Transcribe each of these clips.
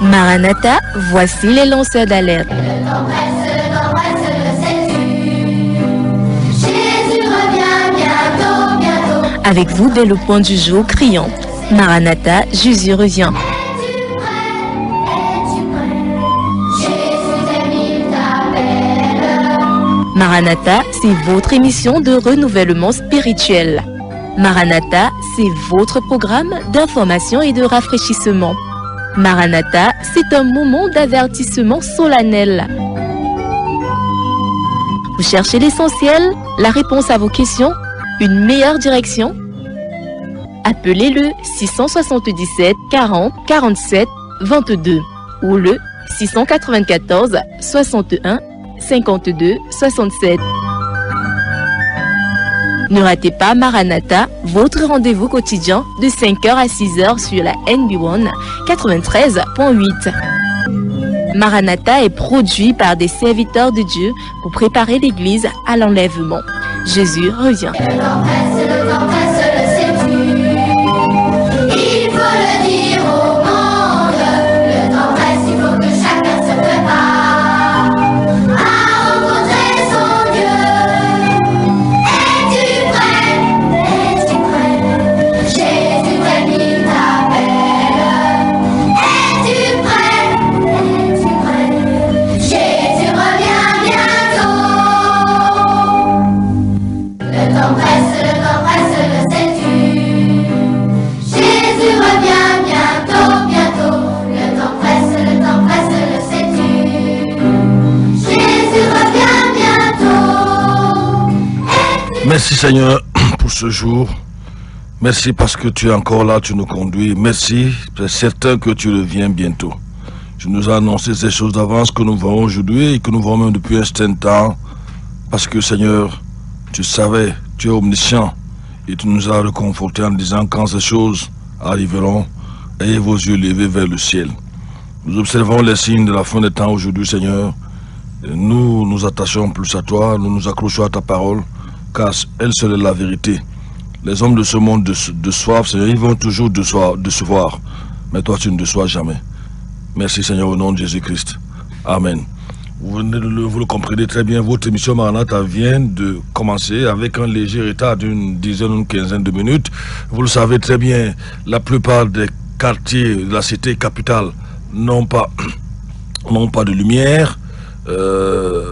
Maranatha, voici les lanceurs d'alerte. Avec vous dès le point du jour criant Maranatha, Jésus revient. Maranatha, c'est votre émission de renouvellement spirituel. Maranatha, c'est votre programme d'information et de rafraîchissement. Maranatha, c'est un moment d'avertissement solennel. Vous cherchez l'essentiel, la réponse à vos questions, une meilleure direction? Appelez le 677 40 47 22 ou le 694 61 52 67. Ne ratez pas Maranatha, votre rendez-vous quotidien de 5h à 6h sur la NB1 93.8. Maranatha est produit par des serviteurs de Dieu pour préparer l'Église à l'enlèvement. Jésus revient. Merci Seigneur pour ce jour. Merci parce que tu es encore là, tu nous conduis. Merci, c'est certain que tu reviens bientôt. Tu nous as annoncé ces choses d'avance que nous voyons aujourd'hui et que nous voyons même depuis un certain temps. Parce que Seigneur, tu savais, tu es omniscient et tu nous as réconfortés en disant quand ces choses arriveront, ayez vos yeux levés vers le ciel. Nous observons les signes de la fin des temps aujourd'hui Seigneur. Nous nous attachons plus à toi, nous nous accrochons à ta parole. Car elle seule est la vérité. Les hommes de ce monde déçoivent, Seigneur, ils vont toujours décevoir. Mais toi, tu ne déçois jamais. Merci, Seigneur, au nom de Jésus-Christ. Amen. Vous le comprenez très bien, votre émission Maranatha vient de commencer avec un léger retard d'une dizaine ou une quinzaine de minutes. Vous le savez très bien, la plupart des quartiers de la cité capitale n'ont pas de lumière.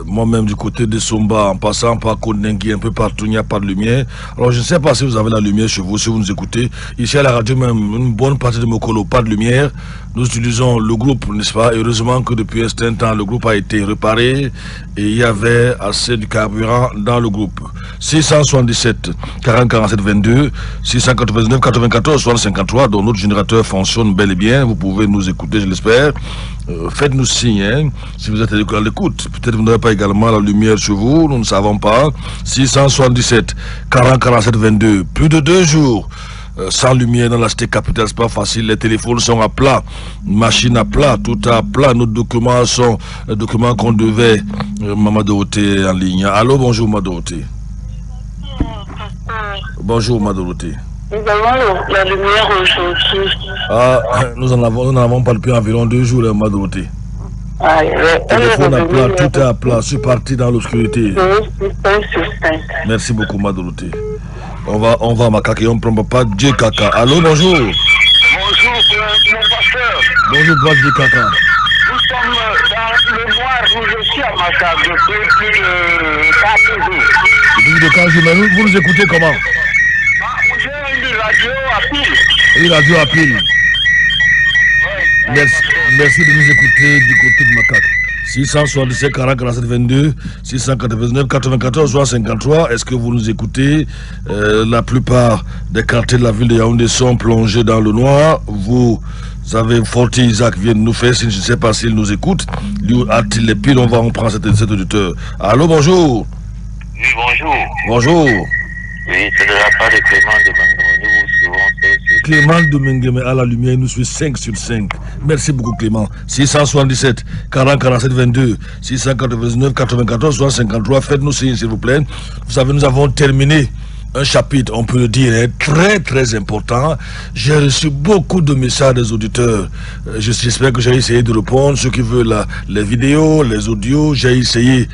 Moi-même du côté de Somba, en passant par Kondengi, un peu partout, il n'y a pas de lumière. Alors je ne sais pas si vous avez la lumière chez vous, si vous nous écoutez. Ici à la radio, même une bonne partie de Mokolo, pas de lumière. Nous utilisons le groupe, n'est-ce pas? Heureusement que depuis un certain temps, le groupe a été réparé et il y avait assez de carburant dans le groupe. 677 40 47 22, 699 94 53, dont notre générateur fonctionne bel et bien. Vous pouvez nous écouter, je l'espère. Faites-nous signe, hein, si vous êtes à l'écoute. Peut-être que vous n'avez pas également la lumière sur vous, nous ne savons pas. 677 40 47 22, plus de 2 jours sans lumière dans la cité capitale, c'est pas facile. Les téléphones sont à plat, machine à plat, tout à plat. Nos documents sont les documents qu'on devait. Maman Dorothée en ligne. Allô, bonjour Maman Dorothée. Bonjour Maman Dorothée. Nous avons la lumière aujourd'hui. Ah, nous n'en avons pas depuis environ 2 jours, Maman Dorothée. Téléphone à plat, tout est à plat. Je suis parti dans l'obscurité. Merci beaucoup, Maman Dorothée. On va à Makaka et on ne prend pas Dieu Kaka. Allô, bonjour. Bonjour, mon pasteur. Bonjour, Dieu Kaka. Nous sommes dans le noir, nous aussi à Makaka depuis plus de 4 jours. Depuis de 4 jours, mais vous nous écoutez comment? J'ai une radio à pile. Une radio à pile. Merci de nous écouter du côté de Makaka. 677 40 47 22, 699 94 53. Est-ce que vous nous écoutez? La plupart des quartiers de la ville de Yaoundé sont plongés dans le noir. Vous avez Forti Isaac vient de nous faire signe, je ne sais pas s'il nous écoute. Lui a-t-il les piles? On va en prendre cet auditeur. Allô, bonjour. Oui, bonjour. Bonjour. Oui, c'est de la part de Clément de Mangomé. Clément de Mengeme à la lumière, il nous suit 5 sur 5. Merci beaucoup Clément. 677 40 47 22, 699 94 53. Faites-nous signe s'il vous plaît. Vous savez, nous avons terminé un chapitre, on peut le dire, hein, très très important. J'ai reçu beaucoup de messages des auditeurs. J'espère que j'ai essayé de répondre. Ceux qui veulent les vidéos, les audios, j'ai essayé.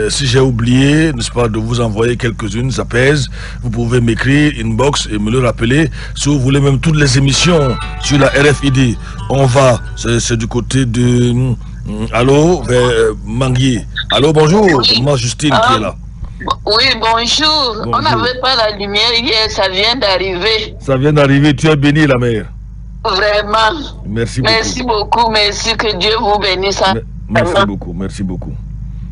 Si j'ai oublié, n'est-ce pas, de vous envoyer quelques-unes, ça pèse. Vous pouvez m'écrire inbox et me le rappeler. Si vous voulez même toutes les émissions sur la RFID, on va, c'est du côté de... allô, vers Manguier. Allô, bonjour, moi Justine qui est là. Oui, bonjour. On n'avait pas la lumière hier, ça vient d'arriver. Ça vient d'arriver, tu es béni la mère. Vraiment. Merci beaucoup. Merci beaucoup, merci, que Dieu vous bénisse. Merci beaucoup, merci beaucoup.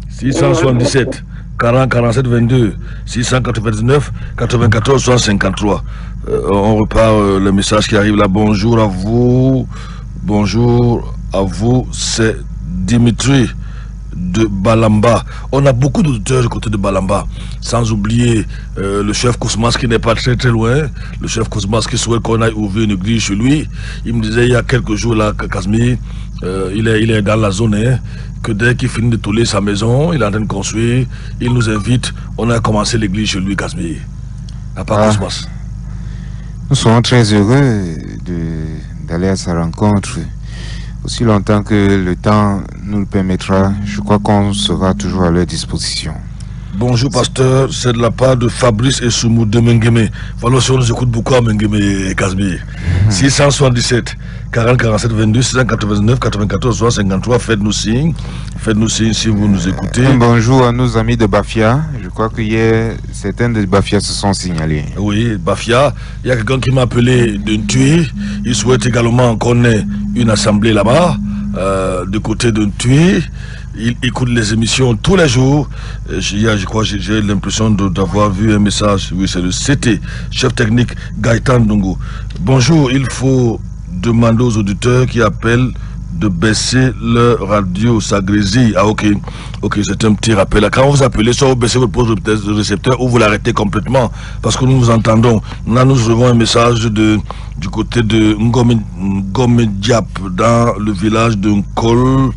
677 40 47 22 699 94 153. On repart le message qui arrive là. Bonjour à vous. Bonjour à vous, c'est Dimitri de Balamba. On a beaucoup d'auditeurs du côté de Balamba, sans oublier le chef Kousmas qui n'est pas très très loin, le chef Kousmas qui souhaite qu'on aille ouvrir une église chez lui. Il me disait il y a quelques jours là, Kazmi, il est dans la zone, hein, que dès qu'il finit de tourner sa maison, il est en train de construire, il nous invite, on a commencé l'église chez lui, Kazmi, à part Kousmas. Nous serons très heureux d'aller à sa rencontre. Aussi longtemps que le temps nous le permettra, je crois qu'on sera toujours à leur disposition. Bonjour pasteur, c'est de la part de Fabrice et Soumou de Mengueme. Voilà, si on nous écoute beaucoup à Mengueme et Kazmi. 677 40 47 22 699 94 53. Faites-nous signe si vous nous écoutez. Bonjour à nos amis de Bafia. Je crois que hier, certains de Bafia se sont signalés. Oui, Bafia. Il y a quelqu'un qui m'a appelé de Ntui. Il souhaite également qu'on ait une assemblée là-bas, du côté de Ntui. Il écoute les émissions tous les jours. Je crois que j'ai l'impression d'avoir vu un message. Oui, c'est le CT, chef technique Gaëtan Ndongo. Bonjour, il faut demander aux auditeurs qui appellent de baisser leur radio, ça grésille. Ah ok, c'est un petit rappel. Quand vous appelez, soit vous baissez votre poste de récepteur ou vous l'arrêtez complètement, parce que nous vous entendons. Là, nous recevons un message du côté de Ngome Diap, dans le village de Nkol.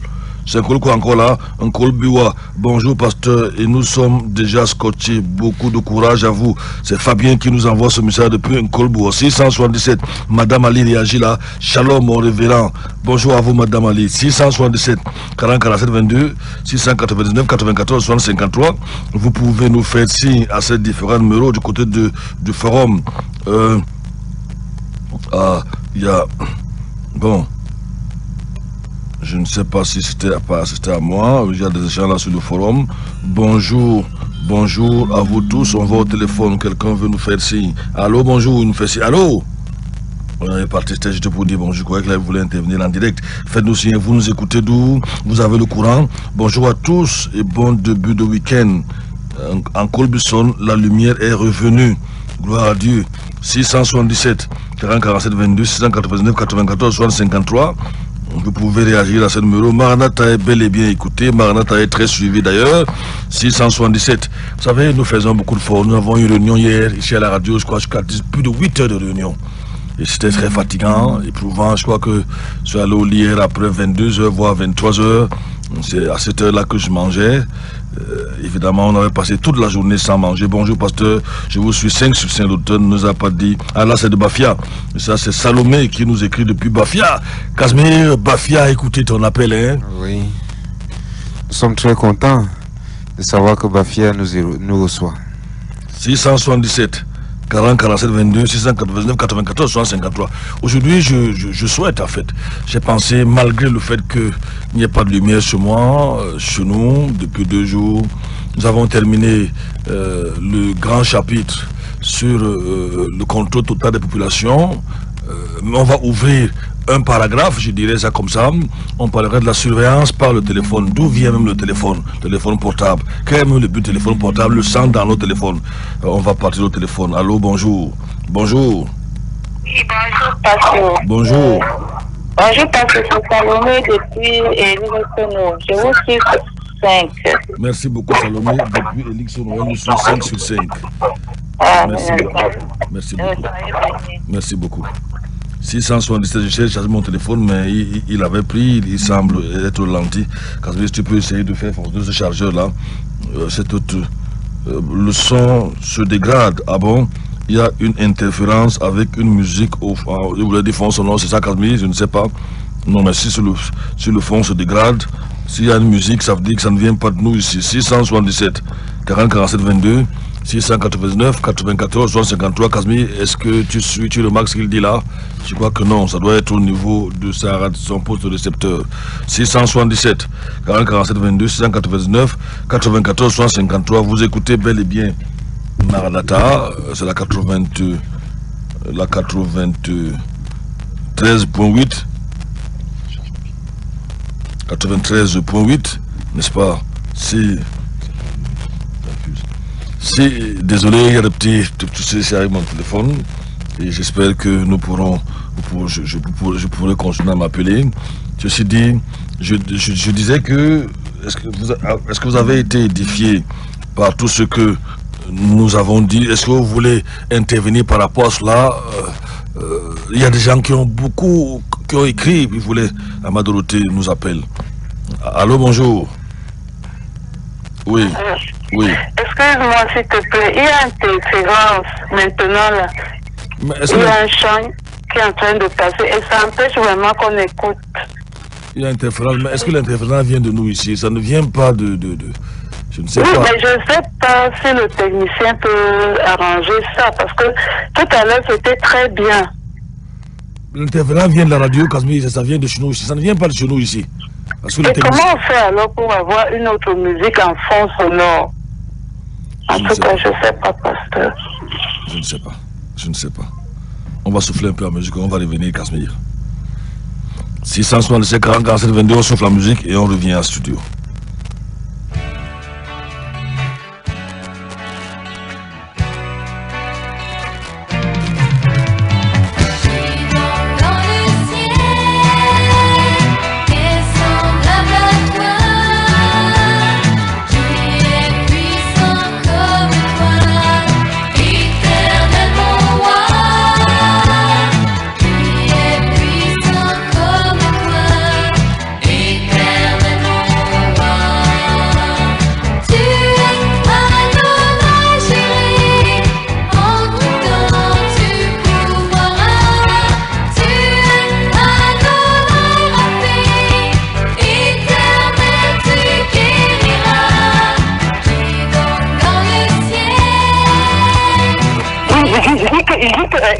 C'est Nkol quoi encore là? Nkol Biwa. Bonjour pasteur, et nous sommes déjà scotchés. Beaucoup de courage à vous. C'est Fabien qui nous envoie ce message depuis Nkol Biwa. 677. Madame Ali réagit là. Shalom mon révérend. Bonjour à vous Madame Ali. 677 40 47 22 699 94 53. Vous pouvez nous faire signe à ces différents numéros du côté du forum. Il y a... Bon... Je ne sais pas si c'était à moi. Il y a des gens là sur le forum. Bonjour à vous tous. On va au téléphone. Quelqu'un veut nous faire signe. Allô, bonjour, il nous fait signe. Allô? On est parti, c'était juste pour dire bonjour. Je croyais que là, vous voulez intervenir en direct. Faites-nous signe. Vous nous écoutez d'où? Vous avez le courant. Bonjour à tous et bon début de week-end. En Colbusson, la lumière est revenue. Gloire à Dieu. 677 40 47 22 699 94 53. Vous pouvez réagir à ce numéro. Maranatha est bel et bien écouté. Maranatha est très suivi d'ailleurs. 677. Vous savez, nous faisons beaucoup de forts. Nous avons eu une réunion hier ici à la radio. Je crois jusqu'à plus de 8 heures de réunion. Et c'était très fatigant, éprouvant. Je crois que je suis allé au lit hier après 22 heures, voire 23 heures. C'est à cette heure-là que je mangeais. Évidemment, on avait passé toute la journée sans manger. Bonjour, pasteur. Je vous suis 5 sur 5. L'automne ne nous a pas dit. Ah là, c'est de Bafia. Et ça, c'est Salomé qui nous écrit depuis Bafia. Kazmi, Bafia, écoutez ton appel, hein? Oui. Nous sommes très contents de savoir que Bafia nous reçoit. 677 40 47 22 699 94 153. Aujourd'hui, je souhaite en fait. J'ai pensé, malgré le fait qu'il n'y ait pas de lumière chez moi, chez nous, depuis 2 jours, nous avons terminé le grand chapitre sur le contrôle total des populations. On va ouvrir un paragraphe, je dirais ça comme ça. On parlerait de la surveillance par le téléphone. D'où vient même le téléphone portable? Quel est même le but du téléphone portable? Le sang dans nos téléphones. On va partir au téléphone. Allô, bonjour. Bonjour. Oui, bonjour, pasteur. Bonjour. Bonjour, pasteur, c'est Salomé depuis Elixono. Je vous suis 5. Merci beaucoup, Salomé. Depuis Elixono, nous sommes 5 sur 5. Merci beaucoup. Merci beaucoup. Merci beaucoup. 677, je cherche mon téléphone, mais il avait pris, il semble être lenti. Quand tu peux essayer de faire fonctionner ce chargeur-là, le son se dégrade. Ah bon? Il y a une interférence avec une musique je voulais dire fond sonore, c'est ça Casimir, je ne sais pas. Non, mais si sur le fond se dégrade, s'il y a une musique, ça veut dire que ça ne vient pas de nous ici. 677 40 47 22 689 94 153. Casimir, est-ce que tu remarques ce qu'il dit là? Je crois que non, ça doit être au niveau de son poste de récepteur. 677 40 47 22 689 94 153. Vous écoutez bel et bien Maranatha, c'est la 93.8. 93.8, n'est-ce pas? Si, désolé, il y a des petits soucis avec mon téléphone et j'espère que je pourrai continuer à m'appeler. Ceci dit, je disais que est-ce que vous avez été édifié par tout ce que nous avons dit? Est-ce que vous voulez intervenir par rapport à cela? Il y a des gens qui ont écrit, ils voulaient, Amadoroté nous appelle. Allô, bonjour. Oui, oui. Excuse-moi, s'il te plaît. Il y a interférence maintenant là. Il y a un chant qui est en train de passer et ça empêche vraiment qu'on écoute. Il y a interférence, mais est-ce que l'interférence vient de nous ici? Ça ne vient pas de... Je ne sais pas. Mais je ne sais pas si le technicien peut arranger ça parce que tout à l'heure c'était très bien. L'interférence vient de la radio, Casimir, ça vient de chez nous ici. Ça ne vient pas de chez nous ici. Parce que et comment on fait alors pour avoir une autre musique en fond sonore? En tout cas, je ne sais pas, pasteur. Je ne sais pas. On va souffler un peu la musique, on va revenir, Casimir. 677 40 47 22, on souffle la musique et on revient à studio.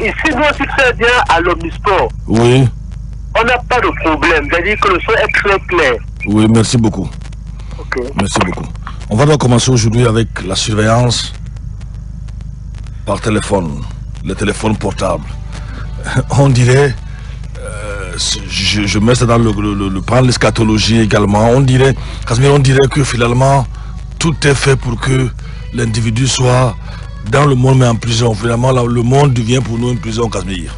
Ici, nous, si c'est bien à l'Omnisport, oui, on n'a pas de problème. C'est-à-dire que le son est très clair. Oui, merci beaucoup. Okay. Merci beaucoup. On va donc commencer aujourd'hui avec la surveillance par téléphone, les téléphones portables. On dirait, je mets ça dans le plan de l'eschatologie également, on dirait que finalement, tout est fait pour que l'individu soit dans le monde mais en prison. Finalement, là, le monde devient pour nous une prison, Casimir.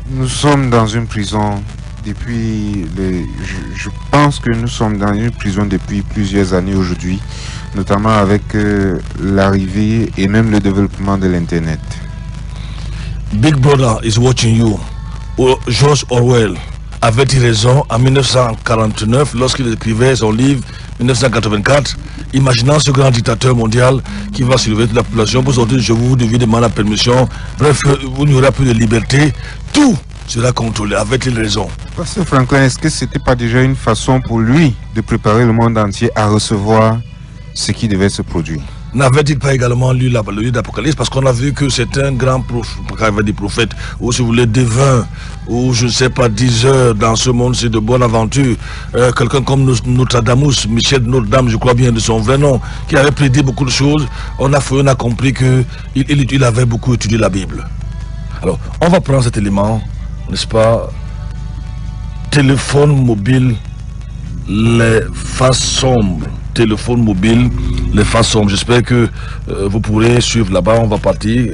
Nous sommes dans une prison depuis... Je pense que nous sommes dans une prison depuis plusieurs années aujourd'hui, notamment avec l'arrivée et même le développement de l'Internet. Big Brother is watching you. George Orwell avait-il raison en 1949 lorsqu'il écrivait son livre 1984, imaginant ce grand dictateur mondial qui va surveiller toute la population pour sortir je vous devez demander la permission. Bref, il n'y aura plus de liberté, tout sera contrôlé. Avait-il raison? Pasteur Franklin, est-ce que c'était pas déjà une façon pour lui de préparer le monde entier à recevoir ce qui devait se produire? N'avait-il pas également lu le livre d'Apocalypse? Parce qu'on a vu que c'est un grand prophète, ou si vous voulez, devin, ou je ne sais pas, 10 heures dans ce monde-ci de bonne aventure. Quelqu'un comme Nostradamus, Michel de Notre-Dame, je crois bien de son vrai nom, qui avait prédit beaucoup de choses. On a compris qu'il avait beaucoup étudié la Bible. Alors, on va prendre cet élément, n'est-ce pas? Téléphone mobile, les faces sombres. Téléphone mobile, les faces sombres. J'espère que vous pourrez suivre là-bas. On va partir.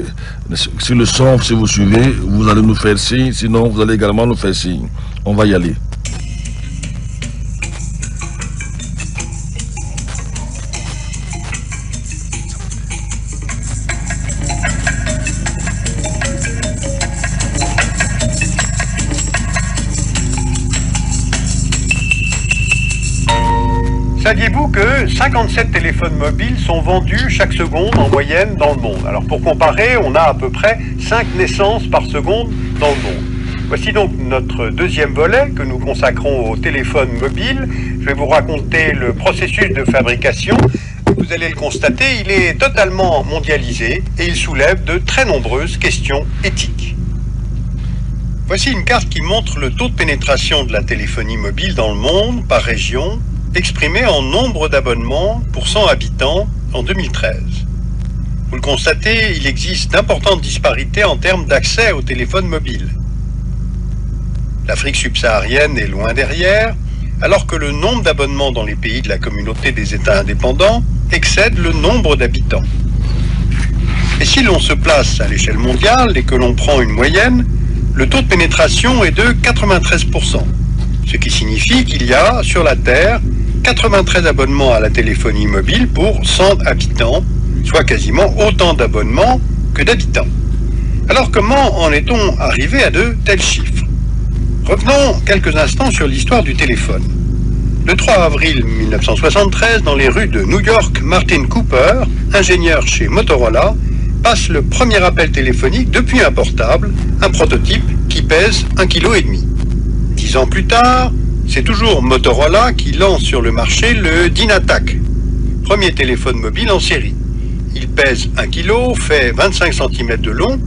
Si le son, si vous suivez, vous allez nous faire signe. Sinon, vous allez également nous faire signe. On va y aller. Saviez-vous que 57 téléphones mobiles sont vendus chaque seconde en moyenne dans le monde? Alors pour comparer, on a à peu près 5 naissances par seconde dans le monde. Voici donc notre deuxième volet que nous consacrons au téléphone mobile. Je vais vous raconter le processus de fabrication. Vous allez le constater, il est totalement mondialisé et il soulève de très nombreuses questions éthiques. Voici une carte qui montre le taux de pénétration de la téléphonie mobile dans le monde par région, exprimé en nombre d'abonnements pour 100 habitants en 2013. Vous le constatez, il existe d'importantes disparités en termes d'accès au téléphone mobile. L'Afrique subsaharienne est loin derrière, alors que le nombre d'abonnements dans les pays de la communauté des États indépendants excède le nombre d'habitants. Et si l'on se place à l'échelle mondiale et que l'on prend une moyenne, le taux de pénétration est de 93%, ce qui signifie qu'il y a, sur la Terre, 93 abonnements à la téléphonie mobile pour 100 habitants, soit quasiment autant d'abonnements que d'habitants. Alors comment en est-on arrivé à de tels chiffres? Revenons quelques instants sur l'histoire du téléphone. Le 3 avril 1973, dans les rues de New York, Martin Cooper, ingénieur chez Motorola, passe le premier appel téléphonique depuis un portable, un prototype qui pèse 1,5 kg. 10 ans plus tard, c'est toujours Motorola qui lance sur le marché le DynaTAC, premier téléphone mobile en série. Il pèse 1 kg, fait 25 cm de long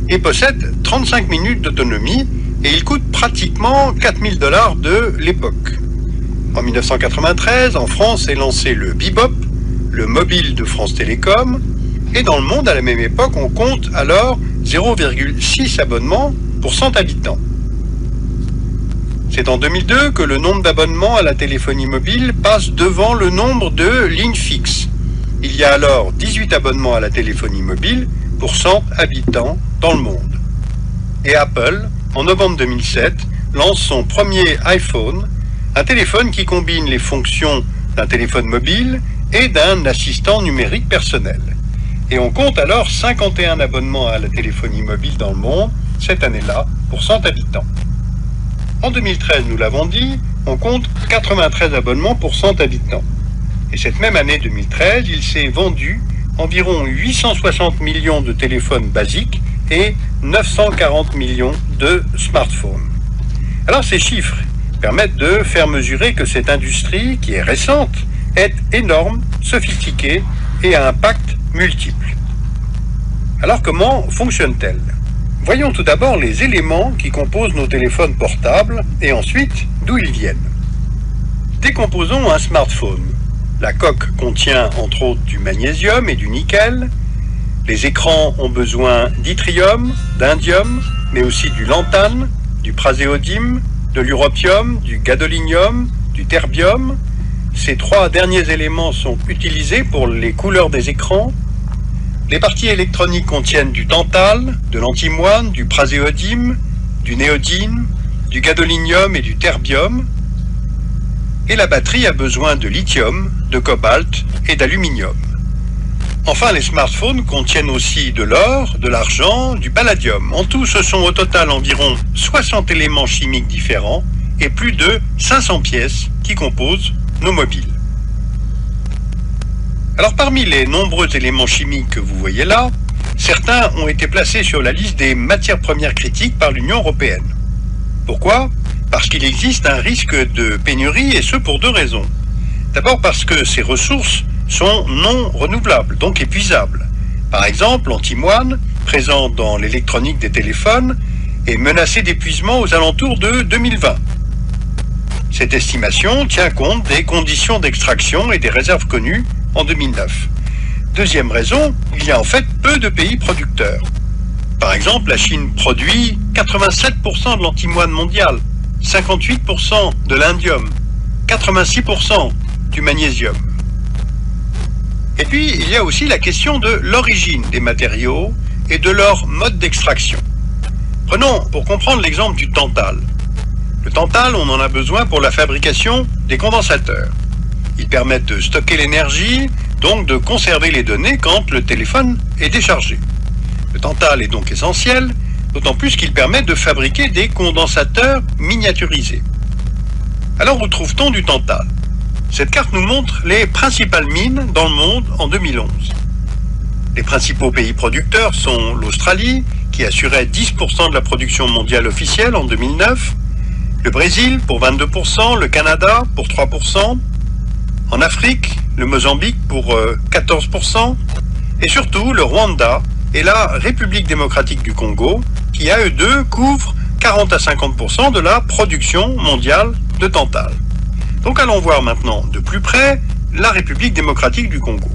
et possède 35 minutes d'autonomie et il coûte pratiquement 4000 $ de l'époque. En 1993, en France est lancé le Bebop, le mobile de France Télécom, et dans le monde à la même époque on compte alors 0,6 abonnements pour 100 habitants. C'est en 2002 que le nombre d'abonnements à la téléphonie mobile passe devant le nombre de lignes fixes. Il y a alors 18 abonnements à la téléphonie mobile pour 100 habitants dans le monde. Et Apple, en novembre 2007, lance son premier iPhone, un téléphone qui combine les fonctions d'un téléphone mobile et d'un assistant numérique personnel. Et on compte alors 51 abonnements à la téléphonie mobile dans le monde, cette année-là, pour 100 habitants. En 2013, nous l'avons dit, on compte 93 abonnements pour 100 habitants. Et cette même année 2013, il s'est vendu environ 860 millions de téléphones basiques et 940 millions de smartphones. Alors ces chiffres permettent de faire mesurer que cette industrie, qui est récente, est énorme, sophistiquée et a un impact multiple. Alors comment fonctionne-t-elle? Voyons tout d'abord les éléments qui composent nos téléphones portables et ensuite d'où ils viennent. Décomposons un smartphone. La coque contient entre autres du magnésium et du nickel. Les écrans ont besoin d'yttrium, d'indium, mais aussi du lantane, du praséodyme, de l'europium, du gadolinium, du terbium. Ces trois derniers éléments sont utilisés pour les couleurs des écrans. Les parties électroniques contiennent du tantale, de l'antimoine, du praséodyme, du néodyme, du gadolinium et du terbium. Et la batterie a besoin de lithium, de cobalt et d'aluminium. Enfin, les smartphones contiennent aussi de l'or, de l'argent, du palladium. En tout, ce sont au total environ 60 éléments chimiques différents et plus de 500 pièces qui composent nos mobiles. Alors parmi les nombreux éléments chimiques que vous voyez là, certains ont été placés sur la liste des matières premières critiques par l'Union européenne. Pourquoi? Parce qu'il existe un risque de pénurie et ce pour deux raisons. D'abord parce que ces ressources sont non renouvelables, donc épuisables. Par exemple, l'antimoine, présent dans l'électronique des téléphones, est menacé d'épuisement aux alentours de 2020. Cette estimation tient compte des conditions d'extraction et des réserves connues en 2009. Deuxième raison, il y a en fait peu de pays producteurs. Par exemple, la Chine produit 87% de l'antimoine mondial, 58% de l'indium, 86% du magnésium. Et puis, il y a aussi la question de l'origine des matériaux et de leur mode d'extraction. Prenons pour comprendre l'exemple du tantale. Le tantale, on en a besoin pour la fabrication des condensateurs. Ils permettent de stocker l'énergie, donc de conserver les données quand le téléphone est déchargé. Le tantale est donc essentiel, d'autant plus qu'il permet de fabriquer des condensateurs miniaturisés. Alors où trouve-t-on du tantale? Cette carte nous montre les principales mines dans le monde en 2011. Les principaux pays producteurs sont l'Australie, qui assurait 10% de la production mondiale officielle en 2009, le Brésil pour 22%, le Canada pour 3%, en Afrique, le Mozambique pour 14%, et surtout le Rwanda et la République démocratique du Congo, qui à eux deux couvrent 40 à 50% de la production mondiale de tantale. Donc allons voir maintenant de plus près la République démocratique du Congo.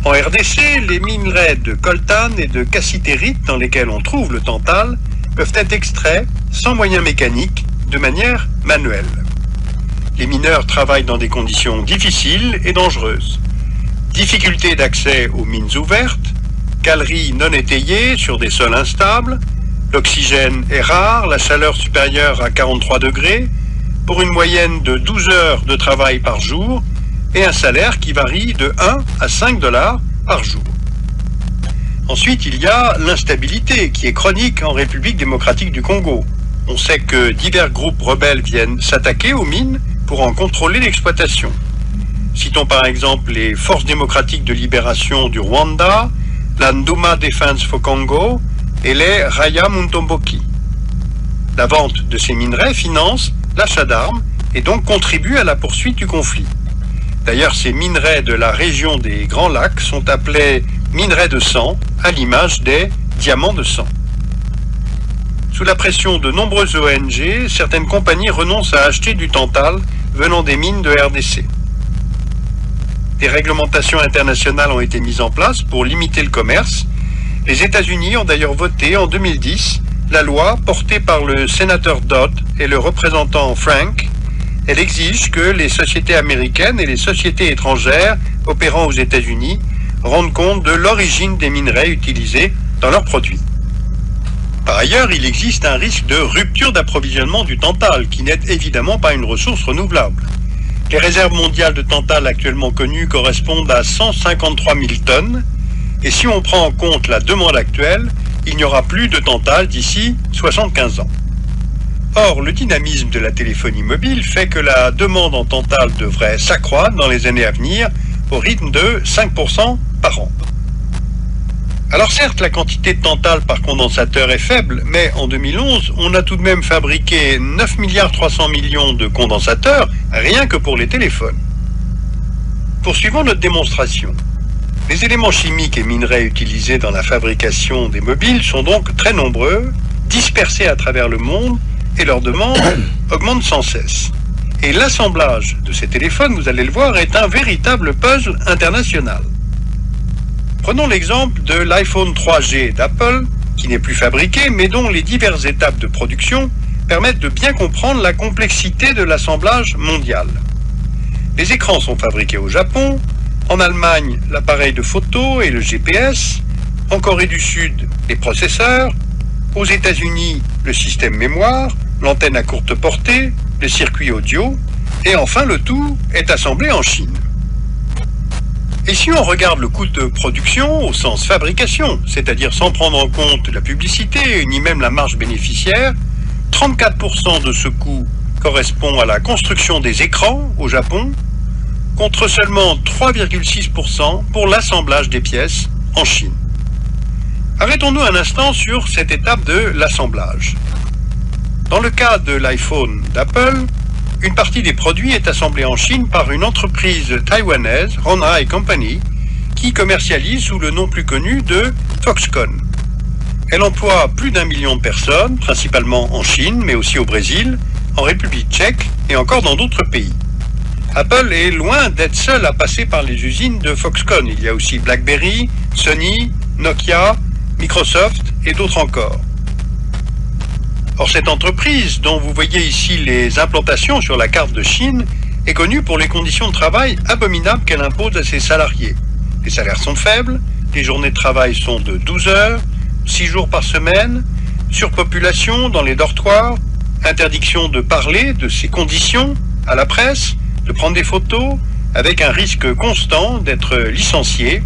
En RDC, les minerais de coltan et de cassitérite dans lesquels on trouve le tantale peuvent être extraits sans moyens mécaniques, de manière manuelle. Les mineurs travaillent dans des conditions difficiles et dangereuses. Difficulté d'accès aux mines ouvertes, galeries non étayées sur des sols instables, l'oxygène est rare, la chaleur supérieure à 43 degrés, pour une moyenne de 12 heures de travail par jour, et un salaire qui varie de 1 à 5 $ par jour. Ensuite, il y a l'instabilité qui est chronique en République démocratique du Congo. On sait que divers groupes rebelles viennent s'attaquer aux mines pour en contrôler l'exploitation. Citons par exemple les Forces démocratiques de libération du Rwanda, la Nduma Defense for Congo et les Raya Mutomboki. La vente de ces minerais finance l'achat d'armes et donc contribue à la poursuite du conflit. D'ailleurs, ces minerais de la région des Grands Lacs sont appelés minerais de sang, à l'image des diamants de sang. Sous la pression de nombreuses ONG, certaines compagnies renoncent à acheter du tantale venant des mines de RDC. Des réglementations internationales ont été mises en place pour limiter le commerce. Les États-Unis ont d'ailleurs voté en 2010 la loi portée par le sénateur Dodd et le représentant Frank. Elle exige que les sociétés américaines et les sociétés étrangères opérant aux États-Unis rendent compte de l'origine des minerais utilisés dans leurs produits. Par ailleurs, il existe un risque de rupture d'approvisionnement du tantale, qui n'est évidemment pas une ressource renouvelable. Les réserves mondiales de tantale actuellement connues correspondent à 153 000 tonnes, et si on prend en compte la demande actuelle, il n'y aura plus de tantale d'ici 75 ans. Or, le dynamisme de la téléphonie mobile fait que la demande en tantale devrait s'accroître dans les années à venir au rythme de 5% par an. Alors certes, la quantité de tantale par condensateur est faible, mais en 2011, on a tout de même fabriqué 9,3 milliards de condensateurs, rien que pour les téléphones. Poursuivons notre démonstration. Les éléments chimiques et minerais utilisés dans la fabrication des mobiles sont donc très nombreux, dispersés à travers le monde, et leur demande augmente sans cesse. Et l'assemblage de ces téléphones, vous allez le voir, est un véritable puzzle international. Prenons l'exemple de l'iPhone 3G d'Apple, qui n'est plus fabriqué, mais dont les diverses étapes de production permettent de bien comprendre la complexité de l'assemblage mondial. Les écrans sont fabriqués au Japon, en Allemagne, l'appareil de photo et le GPS, en Corée du Sud, les processeurs, aux États-Unis, le système mémoire, l'antenne à courte portée, le circuit audio, et enfin le tout est assemblé en Chine. Et si on regarde le coût de production au sens fabrication, c'est-à-dire sans prendre en compte la publicité ni même la marge bénéficiaire, 34% de ce coût correspond à la construction des écrans au Japon, contre seulement 3,6% pour l'assemblage des pièces en Chine. Arrêtons-nous un instant sur cette étape de l'assemblage. Dans le cas de l'iPhone d'Apple, une partie des produits est assemblée en Chine par une entreprise taïwanaise, Honhai Company, qui commercialise sous le nom plus connu de Foxconn. Elle emploie plus d'1 million de personnes, principalement en Chine, mais aussi au Brésil, en République tchèque et encore dans d'autres pays. Apple est loin d'être seul à passer par les usines de Foxconn. Il y a aussi BlackBerry, Sony, Nokia, Microsoft et d'autres encore. Or, cette entreprise, dont vous voyez ici les implantations sur la carte de Chine, est connue pour les conditions de travail abominables qu'elle impose à ses salariés. Les salaires sont faibles, les journées de travail sont de 12 heures, 6 jours par semaine, surpopulation dans les dortoirs, interdiction de parler de ces conditions à la presse, de prendre des photos, avec un risque constant d'être licencié.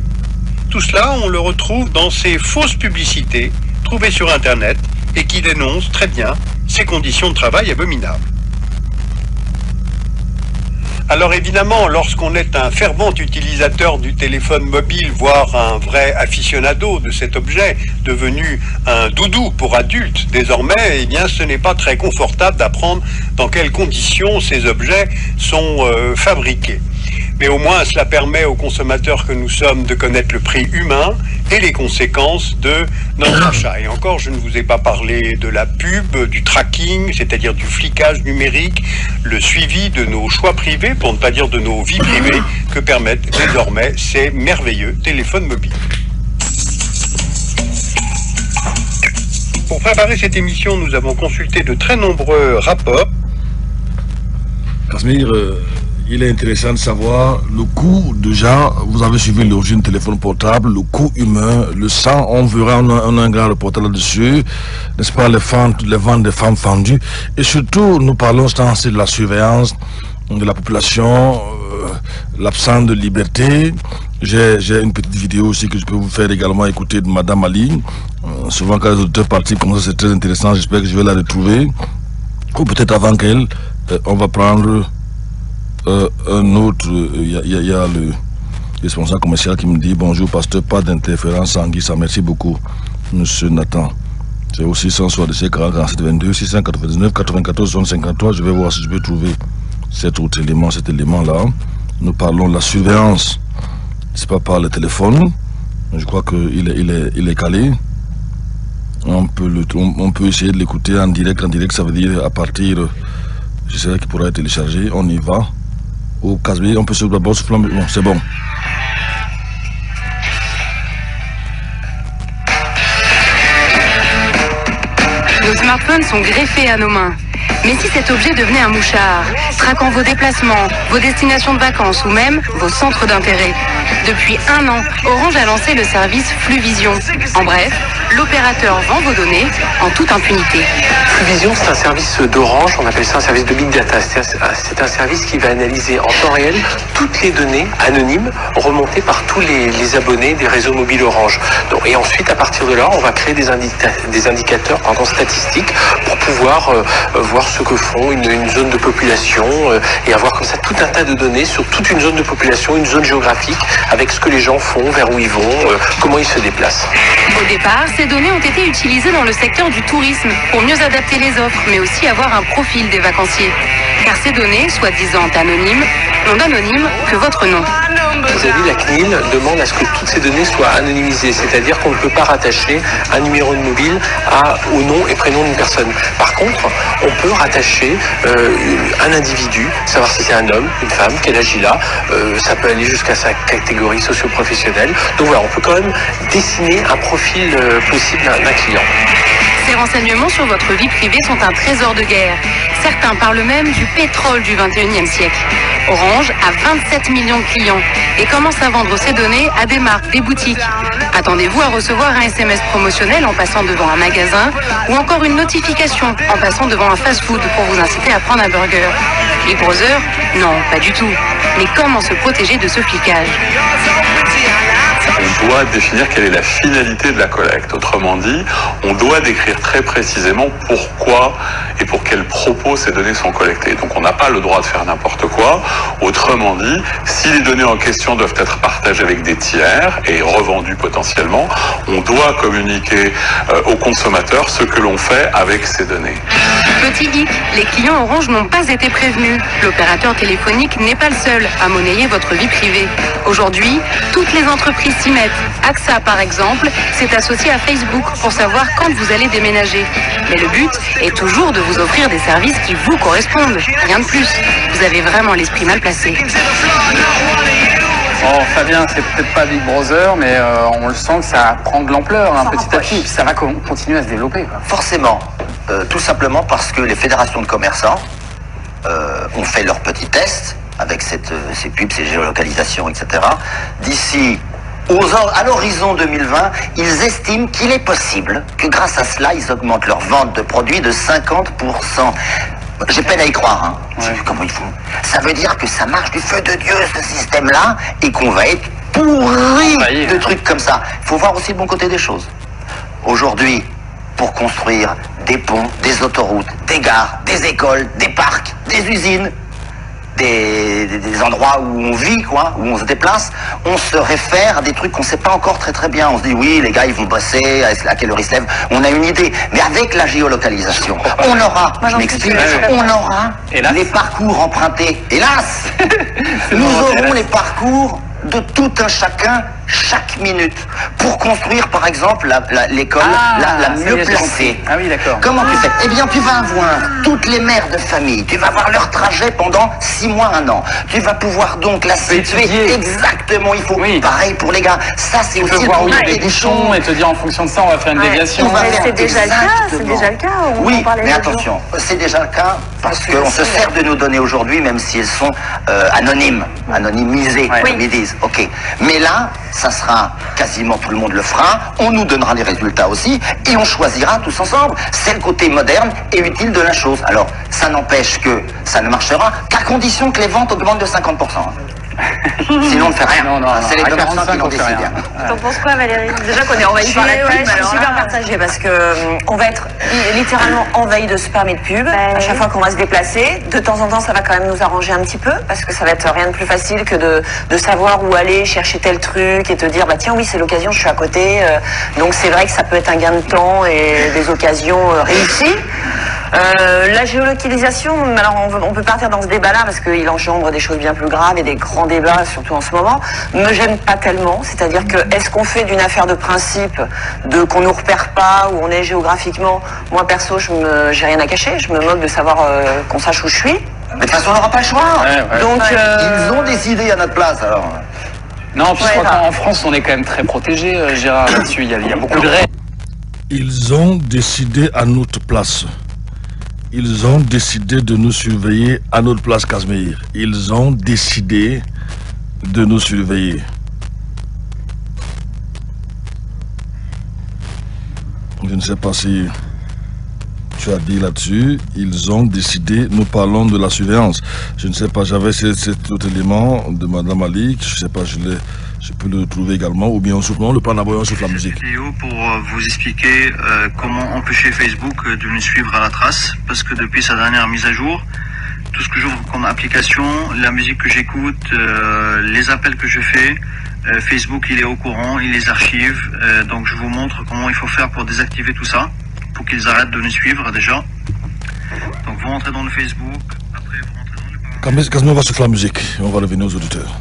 Tout cela, on le retrouve dans ces fausses publicités trouvées sur Internet et qui dénoncent très bien ces conditions de travail abominables. Alors évidemment, lorsqu'on est un fervent utilisateur du téléphone mobile, voire un vrai aficionado de cet objet, devenu un doudou pour adultes désormais, eh bien ce n'est pas très confortable d'apprendre dans quelles conditions ces objets sont fabriqués. Mais au moins, cela permet aux consommateurs que nous sommes de connaître le prix humain et les conséquences de notre achat. Et encore, je ne vous ai pas parlé de la pub, du tracking, c'est-à-dire du flicage numérique, le suivi de nos choix privés, pour ne pas dire de nos vies privées, que permettent désormais ces merveilleux téléphones mobiles. Pour préparer cette émission, nous avons consulté de très nombreux rapports. Casimir, il est intéressant de savoir le coût, déjà, vous avez suivi l'origine téléphone portable, le coût humain, le sang, on verra un grand reportage là-dessus, n'est-ce pas, les ventes des femmes fendues, et surtout, nous parlons de la surveillance de la population, l'absence de liberté. J'ai une petite vidéo aussi que je peux vous faire également écouter de Madame Ali. Souvent, quand les auditeurs participent comme ça, c'est très intéressant, j'espère que je vais la retrouver. Ou peut-être avant qu'elle, on va prendre un autre. Il y a le responsable commercial qui me dit: bonjour pasteur, pas d'interférence sanguine, ça merci beaucoup monsieur Nathan. C'est aussi 177 40 47 22 699 94 53. Je vais voir si je peux trouver cet élément là. Nous parlons de la surveillance, c'est pas par le téléphone. Je crois qu'il est calé. On peut essayer de l'écouter en direct, ça veut dire à partir, je sais qu'il pourra être téléchargé. On y va. Au Casimir, on peut se d'abord souffler. Bon, c'est bon. Nos smartphones sont greffés à nos mains. Mais si cet objet devenait un mouchard, traquant vos déplacements, vos destinations de vacances ou même vos centres d'intérêt? Depuis 1 an, Orange a lancé le service Fluvision. En bref, l'opérateur vend vos données en toute impunité. Fluvision, c'est un service d'Orange, on appelle ça un service de Big Data. C'est un service qui va analyser en temps réel toutes les données anonymes remontées par tous les abonnés des réseaux mobiles Orange. Et ensuite, à partir de là, on va créer des indicateurs statistiques pour pouvoir voir ce que font une zone de population et avoir comme ça tout un tas de données sur toute une zone de population, une zone géographique, avec ce que les gens font, vers où ils vont, comment ils se déplacent. Au départ, ces données ont été utilisées dans le secteur du tourisme pour mieux adapter les offres, mais aussi avoir un profil des vacanciers. Car ces données, soi-disant anonymes, n'ont d'anonyme que votre nom. Vous avez la CNIL demande à ce que toutes ces données soient anonymisées, c'est-à-dire qu'on ne peut pas rattacher un numéro de mobile au nom et prénom d'une personne. Par contre, on peut rattacher un individu, savoir si c'est un homme, une femme, quel âge il a, ça peut aller jusqu'à sa catégorie socio-professionnelle. Donc voilà, on peut quand même dessiner un profil possible d'un client. Ces renseignements sur votre vie privée sont un trésor de guerre. Certains parlent même du pétrole du 21e siècle. Orange a 27 millions de clients et commence à vendre ces données à des marques, des boutiques. Attendez-vous à recevoir un SMS promotionnel en passant devant un magasin ou encore une notification en passant devant un fast-food pour vous inciter à prendre un burger. Big Brother? Non, pas du tout. Mais comment se protéger de ce flicage? On doit définir quelle est la finalité de la collecte. Autrement dit, on doit décrire très précisément pourquoi et pour quels propos ces données sont collectées. Donc on n'a pas le droit de faire n'importe quoi. Autrement dit, si les données en question doivent être partagées avec des tiers et revendues potentiellement, on doit communiquer aux consommateurs ce que l'on fait avec ces données. Petit hic, les clients Orange n'ont pas été prévenus. L'opérateur téléphonique n'est pas le seul à monnayer votre vie privée. Aujourd'hui, toutes les entreprises s'y mettent. AXA, par exemple, s'est associé à Facebook pour savoir quand vous allez déménager. Mais le but est toujours de vous offrir des services qui vous correspondent. Rien de plus. Vous avez vraiment l'esprit mal placé. Oh, Fabien, c'est peut-être pas Big Brother, mais on le sent que ça prend de l'ampleur petit à petit. Ça va continuer à se développer. Quoi. Forcément. Tout simplement parce que les fédérations de commerçants ont fait leurs petits tests avec ces pubs, ces géolocalisations, etc. D'ici à l'horizon 2020, ils estiment qu'il est possible que grâce à cela, ils augmentent leur vente de produits de 50%. J'ai peine à y croire, hein. Ouais. Comment ils font? Ça veut dire que ça marche du feu de Dieu, ce système-là, et qu'on va être pourri de trucs comme ça. Il faut voir aussi le bon côté des choses. Aujourd'hui, pour construire des ponts, des autoroutes, des gares, des écoles, des parcs, des usines, des endroits où on vit, quoi, où on se déplace, on se réfère à des trucs qu'on ne sait pas encore très bien. On se dit oui, les gars ils vont bosser, à quelle heure ils se lèvent, on a une idée. Mais avec la géolocalisation, on aura, je m'explique, on aura les parcours empruntés. Hélas, nous aurons les parcours de tout un chacun chaque minute pour construire par exemple l'école la mieux placée. Ah oui, d'accord. Comment tu fais? Eh bien tu vas avoir toutes les mères de famille, tu vas voir leur trajet pendant 6 mois, 1 an. Tu vas pouvoir donc la situer exactement, il faut. Pareil pour les gars, ça c'est aussi voir où il y a des bouchons et te dire en fonction de ça on va faire une déviation. C'est déjà le cas, c'est déjà le cas. Oui, mais attention, c'est déjà le cas parce qu'on se sert de nos données aujourd'hui même si elles sont anonymisées, comme ils disent. Ok, mais là, ça sera quasiment tout le monde le fera, on nous donnera les résultats aussi et on choisira tous ensemble. C'est le côté moderne et utile de la chose. Alors, ça n'empêche que ça ne marchera qu'à condition que les ventes augmentent de 50%. Sinon, on ne fait rien. C'est les commerçants qui l'ont décidé. T'en penses quoi, Valérie? Déjà qu'on est envahi par la pub. Je suis super partagée parce que on va être littéralement envahi de spam et de pub à chaque fois qu'on va se déplacer. De temps en temps, ça va quand même nous arranger un petit peu parce que ça va être rien de plus facile que de savoir où aller chercher tel truc et te dire bah tiens oui c'est l'occasion, je suis à côté. Donc c'est vrai que ça peut être un gain de temps et des occasions réussies. La géolocalisation, alors on peut partir dans ce débat-là parce qu'il engendre des choses bien plus graves et des grands débats, surtout en ce moment, me gêne pas tellement. C'est-à-dire que est-ce qu'on fait d'une affaire de principe, de qu'on nous repère pas, où on est géographiquement? Moi perso, j'ai rien à cacher, je me moque de savoir qu'on sache où je suis. Mais de toute façon, on n'aura pas le choix. Donc ils ont décidé à notre place alors. Non, puis je crois qu'en France, on est quand même très protégé, Gérard, là-dessus. Il y a beaucoup de règles. Ils ont décidé à notre place. Ils ont décidé de nous surveiller à notre place, Casmeir. Ils ont décidé de nous surveiller. Je ne sais pas si tu as dit là-dessus. Ils ont décidé, nous parlons de la surveillance. Je ne sais pas, j'avais cet autre élément de Madame Ali, je ne sais pas, je peux le trouver également, ou bien on le prend d'abord sur la musique. Vidéo pour vous expliquer comment empêcher Facebook de nous suivre à la trace, parce que depuis sa dernière mise à jour, tout ce que j'ouvre comme application, la musique que j'écoute, les appels que je fais, Facebook il est au courant, il les archive, donc je vous montre comment il faut faire pour désactiver tout ça, pour qu'ils arrêtent de nous suivre déjà. Donc vous rentrez dans le Facebook, après vous rentrez dans le... Casmeir va sur la musique, on va revenir aux auditeurs.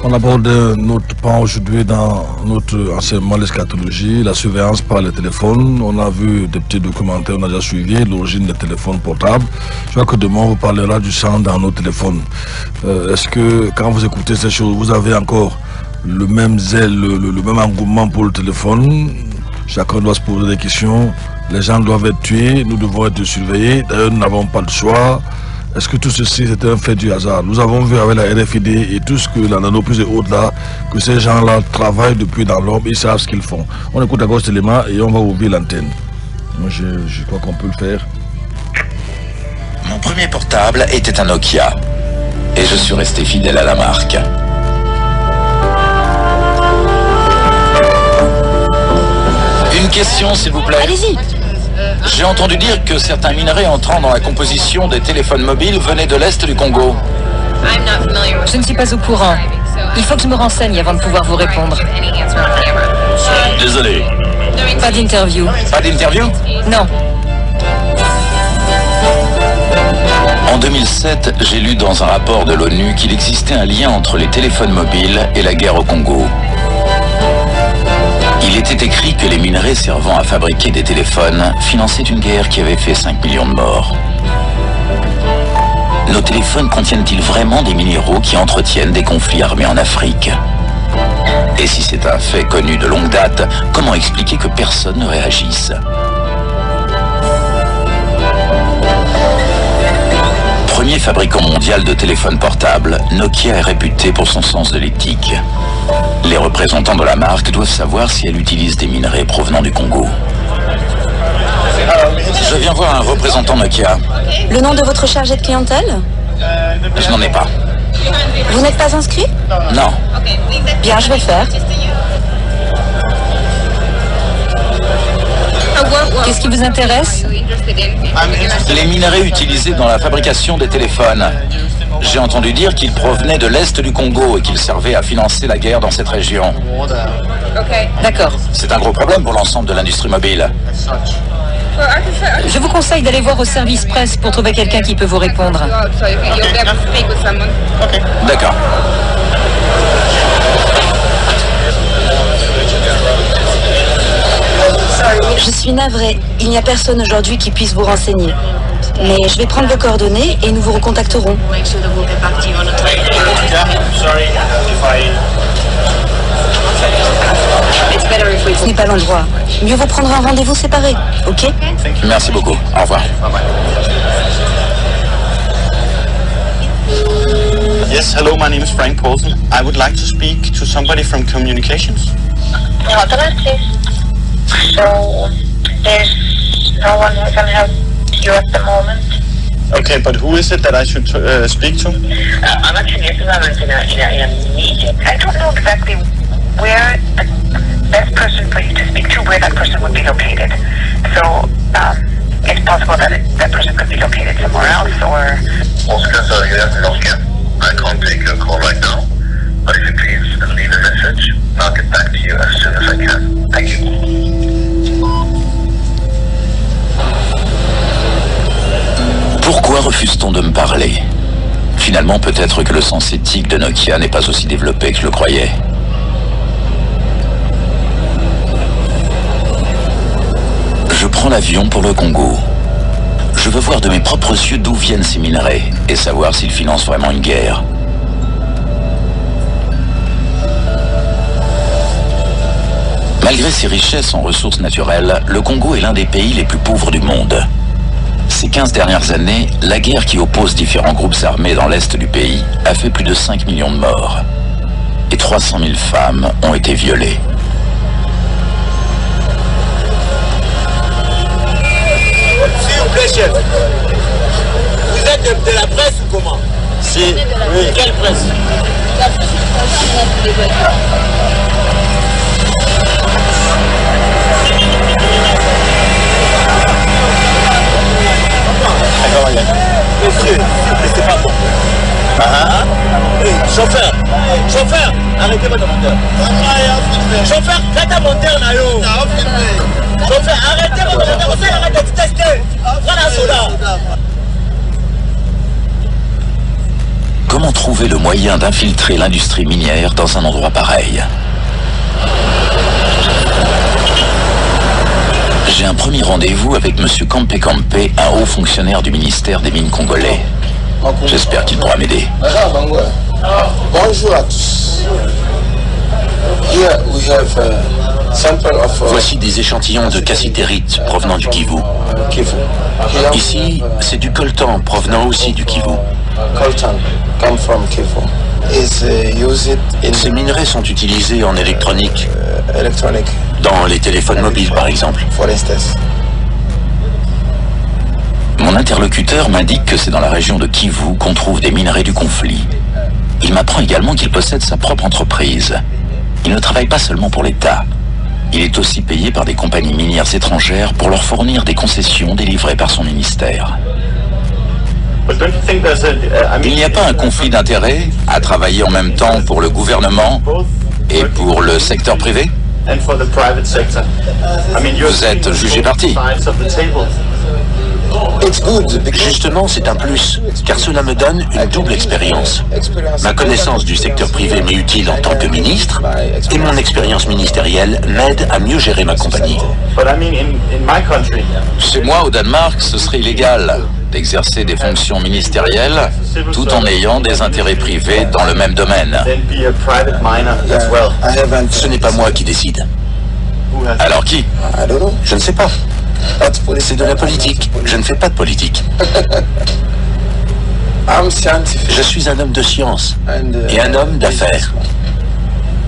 On aborde notre pan aujourd'hui dans notre enseignement l'eschatologie, la surveillance par le téléphone. On a vu des petits documentaires, on a déjà suivi l'origine des téléphones portables. Je crois que demain on vous parlera du sang dans nos téléphones. Est-ce que quand vous écoutez ces choses, vous avez encore le même zèle, le même engouement pour le téléphone? Chacun doit se poser des questions. Les gens doivent être tués, nous devons être surveillés. D'ailleurs, nous n'avons pas le choix. Est-ce que tout ceci, c'est un fait du hasard? Nous avons vu avec la RFID et tout ce que la Nanoplus et autres là, que ces gens-là travaillent depuis dans l'ombre, ils savent ce qu'ils font. On écoute encore cet élément et on va ouvrir l'antenne. Moi, je crois qu'on peut le faire. Mon premier portable était un Nokia. Et je suis resté fidèle à la marque. Une question, s'il vous plaît. Allez-y. J'ai entendu dire que certains minerais entrant dans la composition des téléphones mobiles venaient de l'Est du Congo. Je ne suis pas au courant. Il faut que je me renseigne avant de pouvoir vous répondre. Désolé. Pas d'interview. Pas d'interview? Non. En 2007, j'ai lu dans un rapport de l'ONU qu'il existait un lien entre les téléphones mobiles et la guerre au Congo. Il était écrit que les minerais servant à fabriquer des téléphones finançaient une guerre qui avait fait 5 millions de morts. Nos téléphones contiennent-ils vraiment des minéraux qui entretiennent des conflits armés en Afrique? Et si c'est un fait connu de longue date, comment expliquer que personne ne réagisse? Premier fabricant mondial de téléphones portables, Nokia est réputé pour son sens de l'éthique. Les représentants de la marque doivent savoir si elle utilise des minerais provenant du Congo. Je viens voir un représentant Nokia. Le nom de votre chargé de clientèle? Je n'en ai pas. Vous n'êtes pas inscrit? Non. Bien, je vais le faire. Qu'est-ce qui vous intéresse? Les minerais utilisés dans la fabrication des téléphones. J'ai entendu dire qu'ils provenaient de l'Est du Congo et qu'ils servaient à financer la guerre dans cette région. D'accord. C'est un gros problème pour l'ensemble de l'industrie mobile. Je vous conseille d'aller voir au service presse pour trouver quelqu'un qui peut vous répondre. D'accord. Je suis navrée. Il n'y a personne aujourd'hui qui puisse vous renseigner. Mais je vais prendre vos coordonnées et nous vous recontacterons. Ce n'est pas l'endroit. Mieux vaut prendre un rendez-vous séparé, ok? Merci beaucoup. Au revoir. Yes, hello, my name is Frank Paulson. I would like to speak to somebody from communications. Hold on, please. So, there's no one who can help you at the moment. Okay, but who is it that I should speak to? I'm actually at the moment in a meeting. I don't know exactly where the best person for you to speak to, where that person would be located. So, it's possible that that person could be located somewhere else, or... Oscar, sorry, Oscar. I can't take your call right now, but if you please leave a message, I'll get back to you as soon as I can. Thank you. Pourquoi refuse-t-on de me parler? Finalement, peut-être que le sens éthique de Nokia n'est pas aussi développé que je le croyais. Je prends l'avion pour le Congo. Je veux voir de mes propres yeux d'où viennent ces minerais et savoir s'ils financent vraiment une guerre. Malgré ses richesses en ressources naturelles, le Congo est l'un des pays les plus pauvres du monde. Ces 15 dernières années, la guerre qui oppose différents groupes armés dans l'est du pays a fait plus de 5 millions de morts. Et 300 000 femmes ont été violées. S'il vous plaît, chef. Vous êtes de la presse ou comment? Si. Oui. Quelle presse? Monsieur, c'est pas bon. Chauffeur, arrêtez votre moteur. Chauffeur, faites un moteur, Nayo. Chauffeur, arrêtez votre moteur, vous arrêtez de tester. Voilà, soda. Comment trouver le moyen d'infiltrer l'industrie minière dans un endroit pareil? J'ai un premier rendez-vous avec M. Kampe Kampe, un haut fonctionnaire du ministère des Mines congolais. J'espère qu'il pourra m'aider. Bonjour à tous. Here we have Voici des échantillons de cassitérite provenant du Kivu. Ici, c'est du coltan provenant aussi du Kivu. Ces minerais sont utilisés en électronique, dans les téléphones mobiles par exemple. Mon interlocuteur m'indique que c'est dans la région de Kivu qu'on trouve des minerais du conflit. Il m'apprend également qu'il possède sa propre entreprise. Il ne travaille pas seulement pour l'État. Il est aussi payé par des compagnies minières étrangères pour leur fournir des concessions délivrées par son ministère. Il n'y a pas un conflit d'intérêts à travailler en même temps pour le gouvernement et pour le secteur privé? Vous êtes jugé parti. Justement, c'est un plus, car cela me donne une double expérience. Ma connaissance du secteur privé m'est utile en tant que ministre, et mon expérience ministérielle m'aide à mieux gérer ma compagnie. Chez moi, au Danemark, ce serait illégal d'exercer des fonctions ministérielles tout en ayant des intérêts privés dans le même domaine. Ce n'est pas moi qui décide. Alors qui? Je ne sais pas. C'est de la politique. Je ne fais pas de politique. Je suis un homme de science et un homme d'affaires.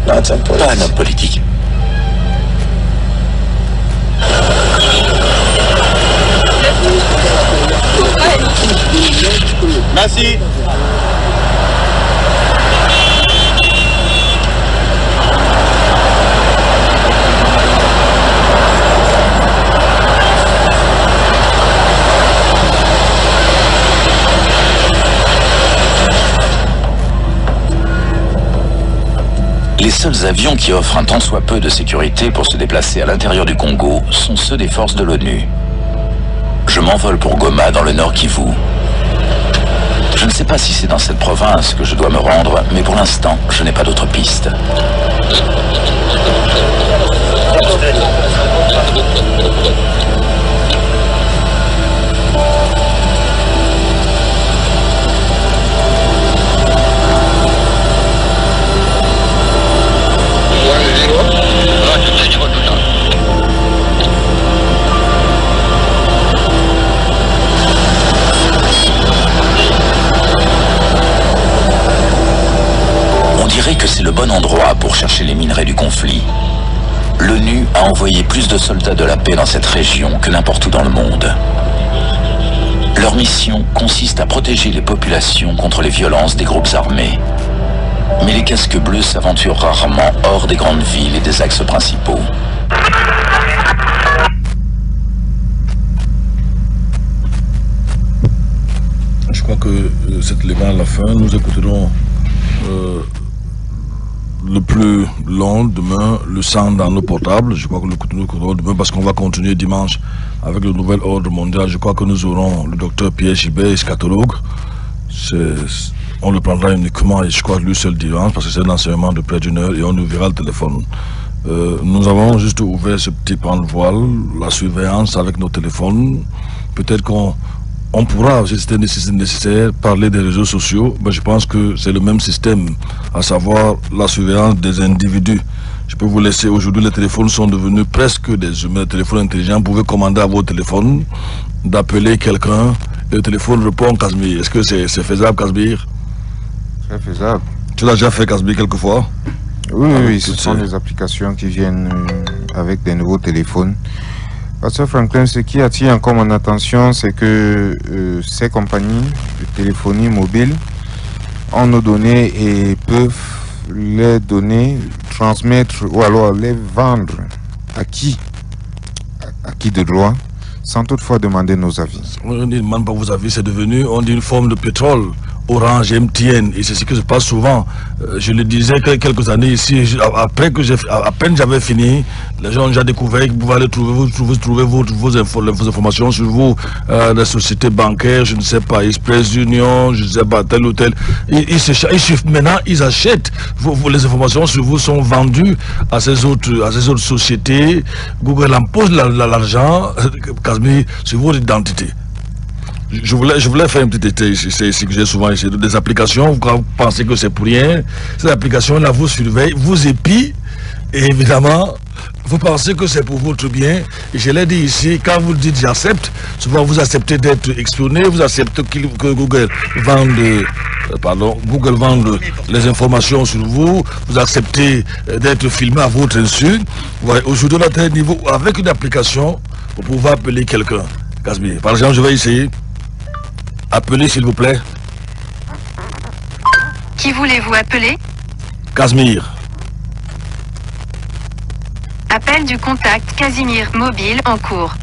Pas un homme politique. Merci. Les seuls avions qui offrent un tant soit peu de sécurité pour se déplacer à l'intérieur du Congo sont ceux des forces de l'ONU. Je m'envole pour Goma dans le nord Kivu. Je ne sais pas si c'est dans cette province que je dois me rendre, mais pour l'instant, je n'ai pas d'autre piste. On dirait que c'est le bon endroit pour chercher les minerais du conflit. L'ONU a envoyé plus de soldats de la paix dans cette région que n'importe où dans le monde. Leur mission consiste à protéger les populations contre les violences des groupes armés. Mais les casques bleus s'aventurent rarement hors des grandes villes et des axes principaux. Je crois que cet élément à la fin, nous écouterons le plus long demain, le sang dans nos portables. Je crois que nous écouterons demain parce qu'on va continuer dimanche avec le nouvel ordre mondial. Je crois que nous aurons le docteur Pierre Gibet, eschatologue. On le prendra uniquement, et je crois lui seul dimanche, parce que c'est un enseignement de près d'1 heure et on nous verra le téléphone. Nous avons juste ouvert ce petit pan de voile, la surveillance avec nos téléphones. Peut-être qu'on pourra, si c'était nécessaire, parler des réseaux sociaux, mais je pense que c'est le même système, à savoir la surveillance des individus. Je peux vous laisser, aujourd'hui les téléphones sont devenus presque des humains, téléphones intelligents. Vous pouvez commander à votre téléphone d'appeler quelqu'un et le téléphone répond Casmir. Est-ce que c'est faisable, Casmir? C'est faisable. Tu l'as déjà fait, Casmir, quelquefois? Oui, ce sont des applications qui viennent avec des nouveaux téléphones. Pasteur Franklin, ce qui attire encore mon attention, c'est que ces compagnies de téléphonie mobile ont nos données et peuvent les donner, transmettre ou alors les vendre à qui de droit, sans toutefois demander nos avis. On ne demande pas vos avis, c'est devenu, on dit, une forme de pétrole. Orange, MTN, et c'est ce qui se passe souvent. Je le disais quelques années ici, à peine j'avais fini, les gens ont déjà découvert que vous pouvez aller trouver vos informations sur vous, la société bancaire, je ne sais pas, Express Union, je ne sais pas, tel ou tel. Maintenant, ils achètent, les informations sur vous sont vendues à ces autres sociétés. Google impose l'argent, Casmir, sur votre identité. Je voulais faire un petit détail ici, c'est ce que j'ai souvent essayé, des applications, vous pensez que c'est pour rien, ces applications-là vous surveillent, vous épient, et évidemment, vous pensez que c'est pour votre bien. Et je l'ai dit ici, quand vous dites j'accepte, souvent vous acceptez d'être espionné, vous acceptez que Google vende les informations sur vous, vous acceptez d'être filmé à votre insu. Ouais, aujourd'hui, on a un niveau avec une application pour pouvoir appeler quelqu'un. Casimir, par exemple, je vais essayer. Appelez, s'il vous plaît. Qui voulez-vous appeler? Casimir. Appel du contact Casimir mobile en cours.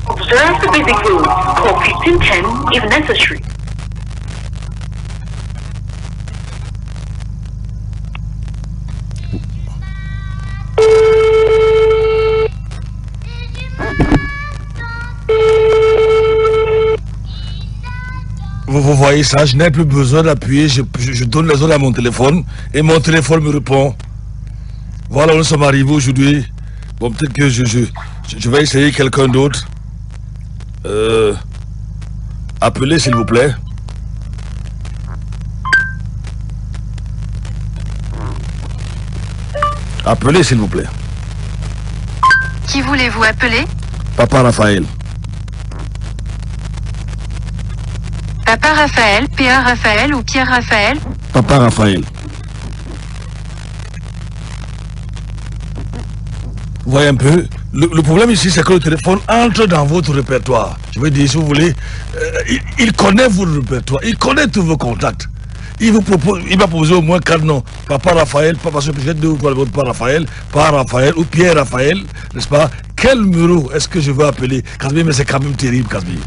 Observe the basic rules. Call 1510 if necessary. Vous voyez ça, je n'ai plus besoin d'appuyer, je donne les ordres à mon téléphone et mon téléphone me répond. Voilà, nous sommes arrivés aujourd'hui. Bon, peut-être que je vais essayer quelqu'un d'autre. Appelez, s'il vous plaît. Appelez, s'il vous plaît. Qui voulez-vous appeler? Papa Raphaël. Papa Raphaël, PA Raphaël ou Pierre Raphaël? Papa Raphaël. Vous voyez un peu, le problème ici, c'est que le téléphone entre dans votre répertoire. Je veux dire, si vous voulez, il connaît votre répertoire, il connaît tous vos contacts. Il va proposer au moins 4 noms. Papa Raphaël, Papa Raphaël ou Pierre Raphaël, n'est-ce pas? Quel numéro est-ce que je veux appeler? Casimir, mais c'est quand même terrible, Casimir.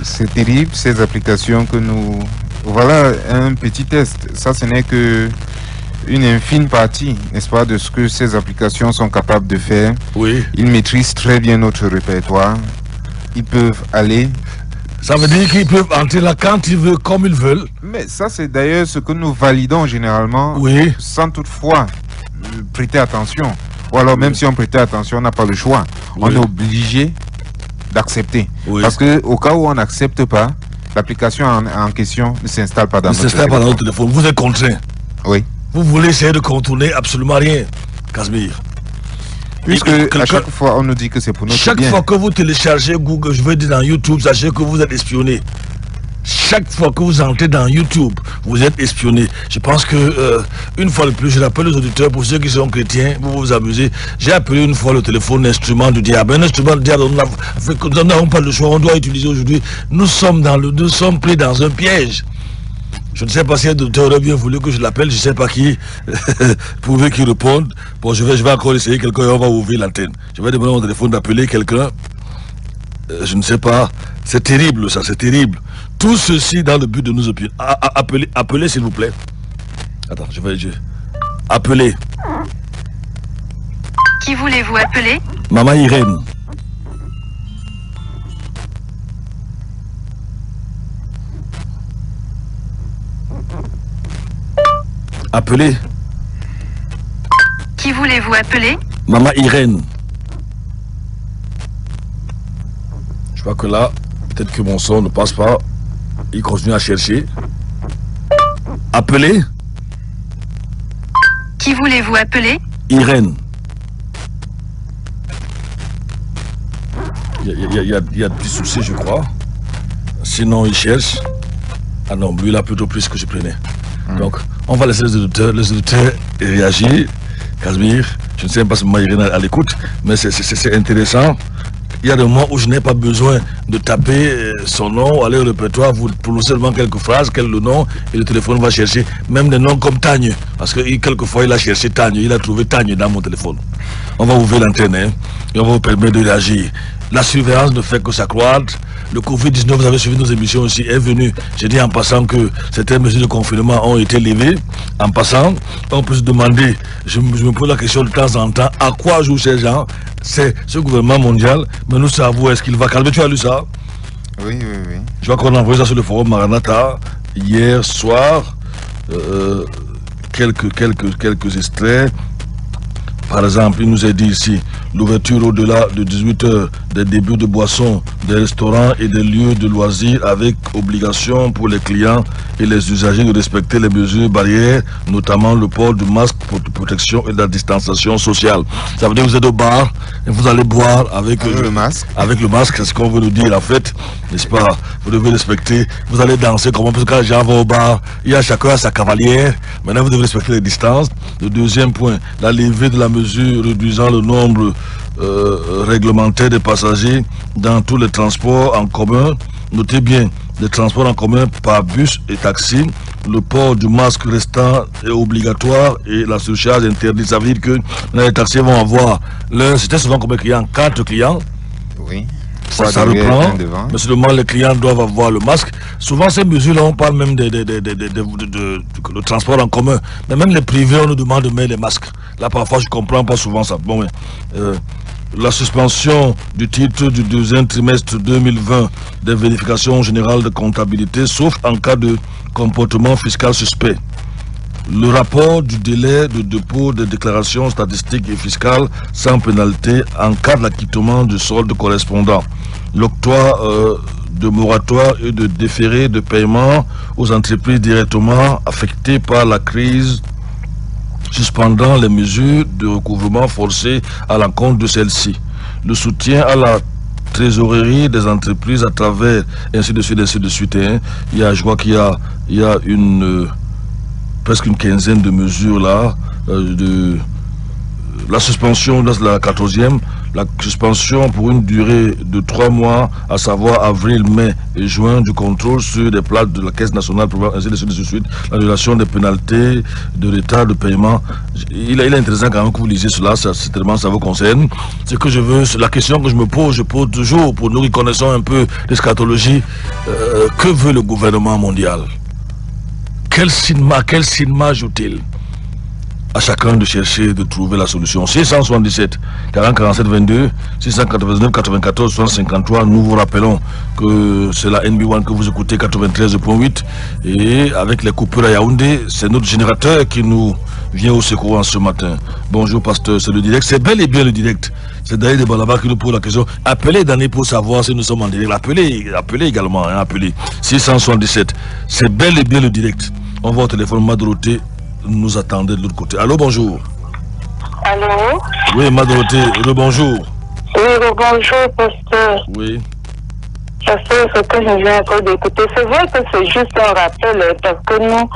C'est terrible, ces applications que nous... Voilà un petit test. Ça, ce n'est que une infime partie, n'est-ce pas, de ce que ces applications sont capables de faire. Oui. Ils maîtrisent très bien notre répertoire. Ils peuvent aller... Ça veut dire qu'ils peuvent entrer là quand ils veulent, comme ils veulent. Mais ça, c'est d'ailleurs ce que nous validons généralement, oui, sans toutefois prêter attention. Ou alors, même si on prêtait attention, on n'a pas le choix. Oui. On est obligé d'accepter. Oui. Parce que au cas où on n'accepte pas, l'application en question ne s'installe pas dans notre téléphone. Vous êtes contraint. Oui. Vous voulez essayer de contourner absolument rien, Casimir. Puisque à chaque fois on nous dit que c'est pour notre bien. Chaque fois que vous téléchargez Google, je veux dire dans YouTube, sachez que vous êtes espionné. Chaque fois que vous entrez dans YouTube, vous êtes espionné. Je pense que, une fois de plus, je rappelle aux auditeurs, pour ceux qui sont chrétiens, vous vous amusez, j'ai appelé une fois le téléphone instrument du diable. Un instrument du diable, nous n'avons pas le choix, on doit utiliser aujourd'hui. Nous sommes pris dans un piège. Je ne sais pas si un docteur aurait bien voulu que je l'appelle, je ne sais pas qui, pour qu'il réponde. Bon, je vais encore essayer quelqu'un et on va ouvrir l'antenne. Je vais demander à mon téléphone d'appeler quelqu'un. Je ne sais pas. C'est terrible, ça, c'est terrible. Tout ceci dans le but de nous opiner. Appelez, s'il vous plaît. Attends, Appelez. Qui voulez-vous appeler? Maman Irène. Appelez. Qui voulez-vous appeler? Maman Irène. Je crois que là, peut-être que mon son ne passe pas. Il continue à chercher. Appelez. Qui voulez-vous appeler? Irène. Il y a des soucis, je crois. Sinon, il cherche. Ah non, lui, il a plutôt plus que je prenais. Donc, on va laisser les auditeurs réagir. Casimir, je ne sais pas si Maman Irène à l'écoute, mais c'est intéressant. Il y a des moments où je n'ai pas besoin de taper son nom, aller au répertoire, vous prononcez seulement quelques phrases, quel est le nom, et le téléphone va chercher même des noms comme Tagne. Parce que quelquefois, il a cherché Tagne, il a trouvé Tagne dans mon téléphone. On va ouvrir l'antenne, hein, et on va vous permettre de réagir. La surveillance ne fait que s'accroître. Le Covid-19, vous avez suivi nos émissions aussi, est venu. J'ai dit en passant que certaines mesures de confinement ont été levées. En passant, on peut se demander, je me pose la question de temps en temps, à quoi jouent ces gens? C'est ce gouvernement mondial, mais nous savons est-ce qu'il va calmer. Tu as lu ça? Oui. Je vois qu'on a envoyé ça sur le forum Maranatha hier soir. Quelques extraits. Par exemple, il nous est dit ici, l'ouverture au-delà de 18 h des débuts de boissons, des restaurants et des lieux de loisirs avec obligation pour les clients et les usagers de respecter les mesures barrières, notamment le port du masque pour protection et la distanciation sociale. Ça veut dire que vous êtes au bar et vous allez boire avec le masque. Avec le masque, c'est ce qu'on veut nous dire en fait, n'est-ce pas? Vous devez respecter, vous allez danser comment? Parce que quand les gens vont au bar, il y a chacun sa cavalière. Maintenant, vous devez respecter les distances. Le deuxième point, la levée de la mesure réduisant le nombre réglementaire des passagers dans tous les transports en commun. Notez bien, les transports en commun par bus et taxi, le port du masque restant est obligatoire et la surcharge interdite. Ça veut dire que les taxis vont avoir c'était souvent combien de clients? 4 clients. Oui. Ça reprend, mais seulement les clients doivent avoir le masque. Souvent ces mesures-là, on parle même de transport en commun. Mais même les privés, on nous demande de mettre les masques. Là, parfois, je ne comprends pas souvent ça. Bon, la suspension du titre du deuxième trimestre 2020 des vérifications générales de comptabilité, sauf en cas de comportement fiscal suspect. Le rapport du délai de dépôt des déclarations statistiques et fiscales sans pénalité en cas d'acquittement du solde correspondant. L'octroi de moratoire et de déféré de paiement aux entreprises directement affectées par la crise, suspendant les mesures de recouvrement forcé à l'encontre de celles-ci. Le soutien à la trésorerie des entreprises à travers ainsi de suite. Je crois qu'il y a presque une quinzaine de mesures là, la suspension, là c'est la 14e, la suspension pour une durée de 3 mois, à savoir avril, mai et juin, du contrôle sur les plates de la Caisse nationale, ainsi de suite, l'annulation des pénalités de retard de paiement. Il est intéressant quand même que vous lisez cela, certainement ça vous concerne. C'est que je veux, la question que je pose toujours, pour nous qui connaissons un peu l'eschatologie, que veut le gouvernement mondial? Quel cinéma joue-t-il? À chacun de chercher, de trouver la solution. 677 40 47 22, 699 94 53. Nous vous rappelons que c'est la NB1 que vous écoutez, 93.8. Et avec les coupures à Yaoundé, c'est notre générateur qui nous vient au secours en ce matin. Bonjour pasteur, c'est le direct. C'est bel et bien le direct. C'est Daïd de Balaba qui nous pose la question. Appelez Dani pour savoir si nous sommes en direct. Appelez également, appelez. 677. C'est bel et bien le direct. On va au téléphone, Madoroté nous attendait de l'autre côté. Allô, bonjour. Allô? Oui, Madoroté, rebonjour. Oui, rebonjour, pasteur. Oui. Pasteur, ce que je viens encore d'écouter, c'est vrai que c'est juste un rappel, parce que nous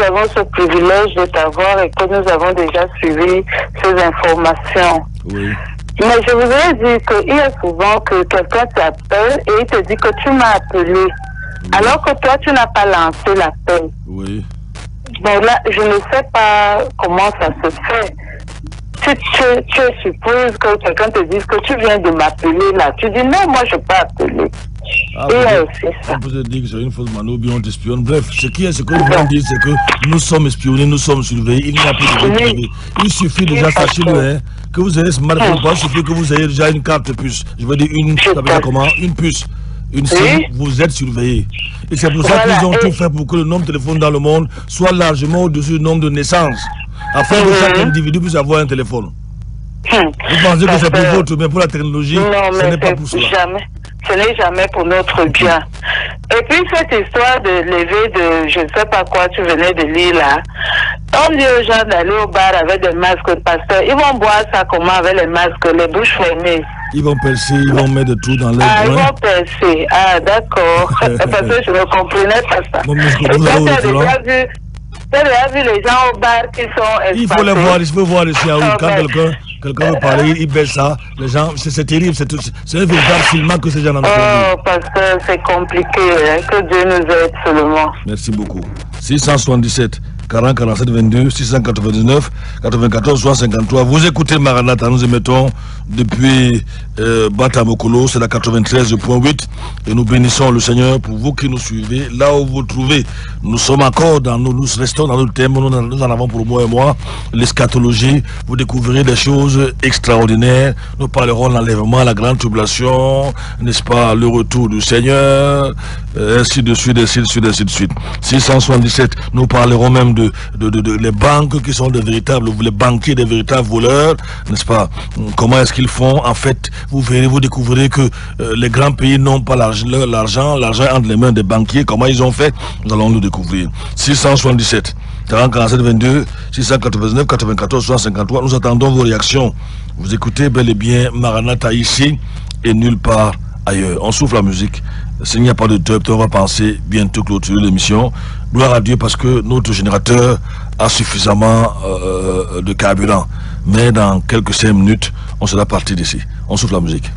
avons ce privilège de t'avoir et que nous avons déjà suivi ces informations. Oui. Mais je voudrais dire qu'il y a souvent que quelqu'un t'appelle et il te dit que tu m'as appelé. Oui. Alors que toi, tu n'as pas lancé l'appel. Oui. Bon, là, je ne sais pas comment ça se fait. Tu es surprise que quelqu'un te dise que tu viens de m'appeler là. Tu dis non, moi je n'ai pas appelé. Ah, on peut te dire que c'est une fausse mano, bien on t'espionne. Bref, ce que nous voulons dire, c'est que nous sommes espionnés, nous sommes surveillés. Il n'y a plus de privé. Il suffit déjà, sachez-le, que vous ayez smartphone, il suffit que vous ayez déjà une carte puce. Je veux dire une puce. Une SIM, vous êtes surveillé. Et c'est pour ça qu'ils ont tout fait pour que le nombre de téléphones dans le monde soit largement au-dessus du nombre de naissances. Afin que chaque individu puisse avoir un téléphone. Vous pensez que c'est pour votre bien, pour la technologie, ce n'est pas pour cela. Ce n'est jamais pour notre bien. Et puis cette histoire de lever de je ne sais pas quoi, tu venais de lire là. On dit aux gens d'aller au bar avec des masques, pasteur. Ils vont boire ça comment avec les masques, les bouches fermées? Ils vont percer, ils vont mettre de tout dans les ils vont percer. Ah, d'accord. Parce que je ne comprenais pas ça. Bon, tu as déjà vu les gens au bar qui sont espacés. Il faut les voir, il faut voir ici. Quand quelqu'un veut parler, il baisse ça. Les gens, c'est terrible, c'est un véritable filament que ces gens ont entendu. Oh, parce que c'est compliqué, que Dieu nous aide seulement. Merci beaucoup. 677 40 47 22, 699 94 53. Vous écoutez Maranatha, nous émettons depuis Batamokolo, c'est la 93.8 et nous bénissons le Seigneur pour vous qui nous suivez là où vous trouvez. Nous sommes encore nous restons dans notre thème, nous en avons pour moi et moi l'eschatologie. Vous découvrirez des choses extraordinaires. Nous parlerons de l'enlèvement, la grande tribulation, n'est-ce pas, le retour du Seigneur, ainsi de suite, ainsi de suite, ainsi de suite. 677, nous parlerons même les banques qui sont des véritables, les banquiers des véritables voleurs, n'est-ce pas? Comment est-ce qu'ils font? En fait, vous verrez, vous découvrirez que les grands pays n'ont pas l'argent entre les mains des banquiers. Comment ils ont fait? Nous allons nous découvrir. 677 40 47 22 689 94 63. Nous attendons vos réactions. Vous écoutez bel et bien Maranatha ici et nulle part ailleurs. On souffle la musique. S'il n'y a pas de dub, on va penser bientôt clôturer l'émission. Gloire à Dieu parce que notre générateur a suffisamment de carburant. Mais dans quelques 5 minutes, on sera parti d'ici. On souffle la musique.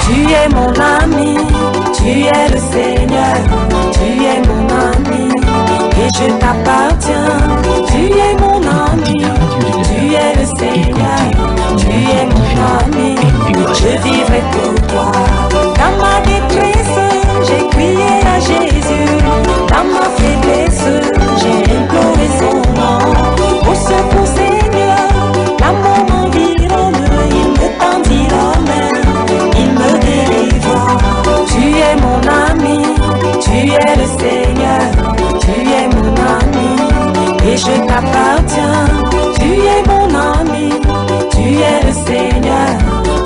Tu es mon ami, tu es le Seigneur, tu es mon ami, et je t'appartiens. Tu es mon ami, tu es le Seigneur, tu es mon ami, je vivrai pour toi. Dans ma détresse, j'ai crié à Jésus, dans ma faiblesse, j'ai imploré son nom. Au secours Seigneur, l'amour m'environne, il me tendit la main, il me délivra. Tu es mon ami, tu es le Seigneur, tu es mon ami, et je t'appartiens. Tu es mon ami, tu es le Seigneur,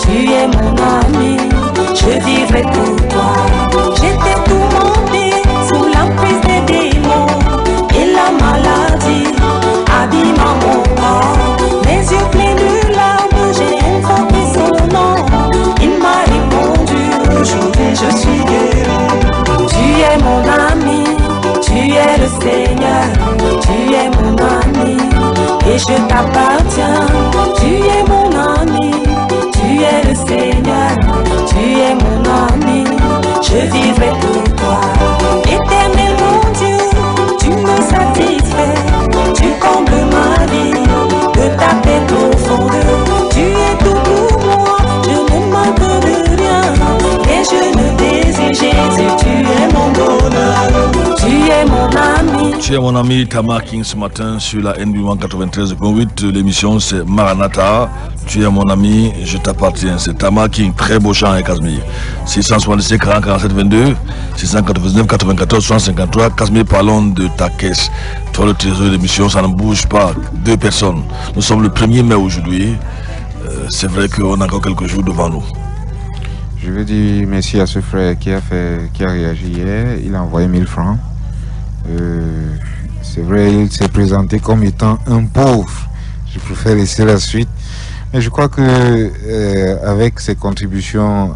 tu es mon ami, je vivrai pour toi. J'étais tourmenté sous l'emprise des démons, et la maladie abîmant mon corps. Mes yeux pleins de larmes, j'ai invoqué son nom. Il m'a répondu, aujourd'hui je suis guéri. Tu es mon ami, tu es le Seigneur, tu es mon ami, et je t'appartiens. Tu es mon ami, tu es le Seigneur, tu es mon ami, je vivrai pour toi. Éternel mon Dieu, tu me satisfais, tu combles ma vie de ta paix profonde. Tu es tout pour moi, je ne manque de rien, et je ne désire Jésus, tu es mon bonheur. Tu es mon ami. Tu es mon ami Tama King ce matin sur la NB1 93.8. L'émission c'est Maranatha. Tu es mon ami, je t'appartiens. C'est Tama King, très beau chant et Casimir. 677 40 47 22 699 94 153. Casimir, parlons de ta caisse. Toi le trésor de l'émission, ça ne bouge pas. 2 personnes. Nous sommes le 1er mai aujourd'hui. C'est vrai qu'on a encore quelques jours devant nous. Je veux dire merci à ce frère qui a réagi hier. Il a envoyé 1000 francs. C'est vrai, il s'est présenté comme étant un pauvre. Je préfère laisser la suite. Mais je crois que avec ses contributions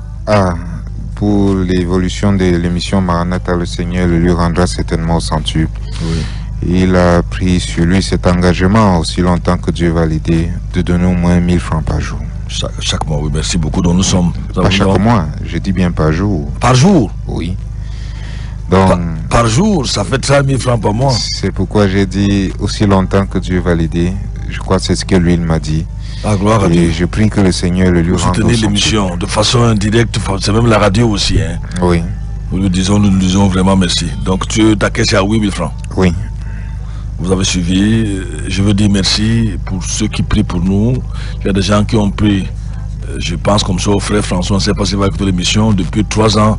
pour l'évolution de l'émission Maranatha, le Seigneur le lui rendra certainement au centuple. Oui. Il a pris sur lui cet engagement aussi longtemps que Dieu va l'aider de donner au moins 1000 francs par jour. Chaque mois, oui, merci beaucoup. Donc nous sommes. Pas chaque mois, je dis bien par jour. Par jour? Oui. Donc, par jour, ça fait 30 000 francs par mois. C'est pourquoi j'ai dit aussi longtemps que Dieu va l'aider. Je crois que c'est ce que lui il m'a dit. Ah, gloire à Dieu. Et je prie que le Seigneur le lui rende. Soutenez l'émission de façon indirecte, c'est même la radio aussi. Hein. Oui. Nous lui disons vraiment merci. Donc ta caisse est à 8 000 francs. Oui. Vous avez suivi. Je veux dire merci pour ceux qui prient pour nous. Il y a des gens qui ont pris, je pense comme ça au frère François, on ne sait pas s'il va écouter l'émission, depuis 3 ans.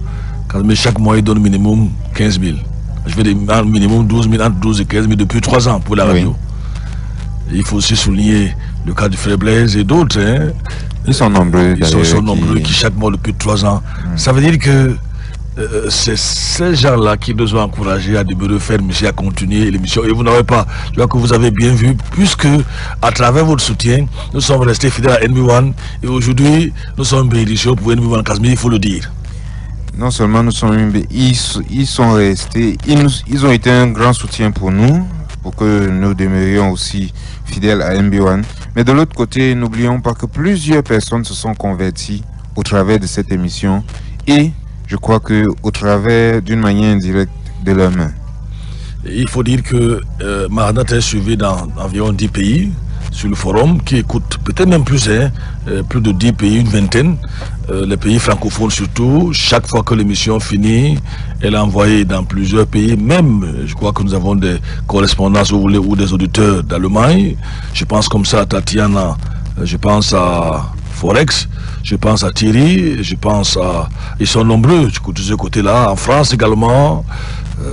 Mais chaque mois, il donne minimum 15 000. Je vais dire minimum 12 000, entre 12 et 15 000 depuis 3 ans pour la radio. Oui. Il faut aussi souligner le cas du frère Blaise et d'autres. Hein. Ils sont nombreux. Ils sont nombreux qui chaque mois depuis 3 ans. Ça veut dire que c'est ces gens-là qui nous ont encouragés à demeurer fermes ici, à continuer l'émission. Et vous n'avez pas, je crois que vous avez bien vu, puisque à travers votre soutien, nous sommes restés fidèles à NB1. Et aujourd'hui, nous sommes bénéficiaires pour NB1 Casimir, il faut le dire. Non seulement nous sommes, ils sont restés, ils ont été un grand soutien pour nous, pour que nous demeurions aussi fidèles à NB1. Mais de l'autre côté, n'oublions pas que plusieurs personnes se sont converties au travers de cette émission et je crois qu'au travers d'une manière indirecte de leurs mains. Il faut dire que Maranatha est suivi dans environ 10 pays. sur le forum qui écoutent peut-être même plus, plus de 10 pays, une vingtaine, les pays francophones surtout. Chaque fois que l'émission finit, elle est envoyée dans plusieurs pays, même je crois que nous avons des correspondances ou des auditeurs d'Allemagne. Je pense comme ça à Tatiana, je pense à Forex, je pense à Thierry, je pense à... Ils sont nombreux de ce côté-là, en France également,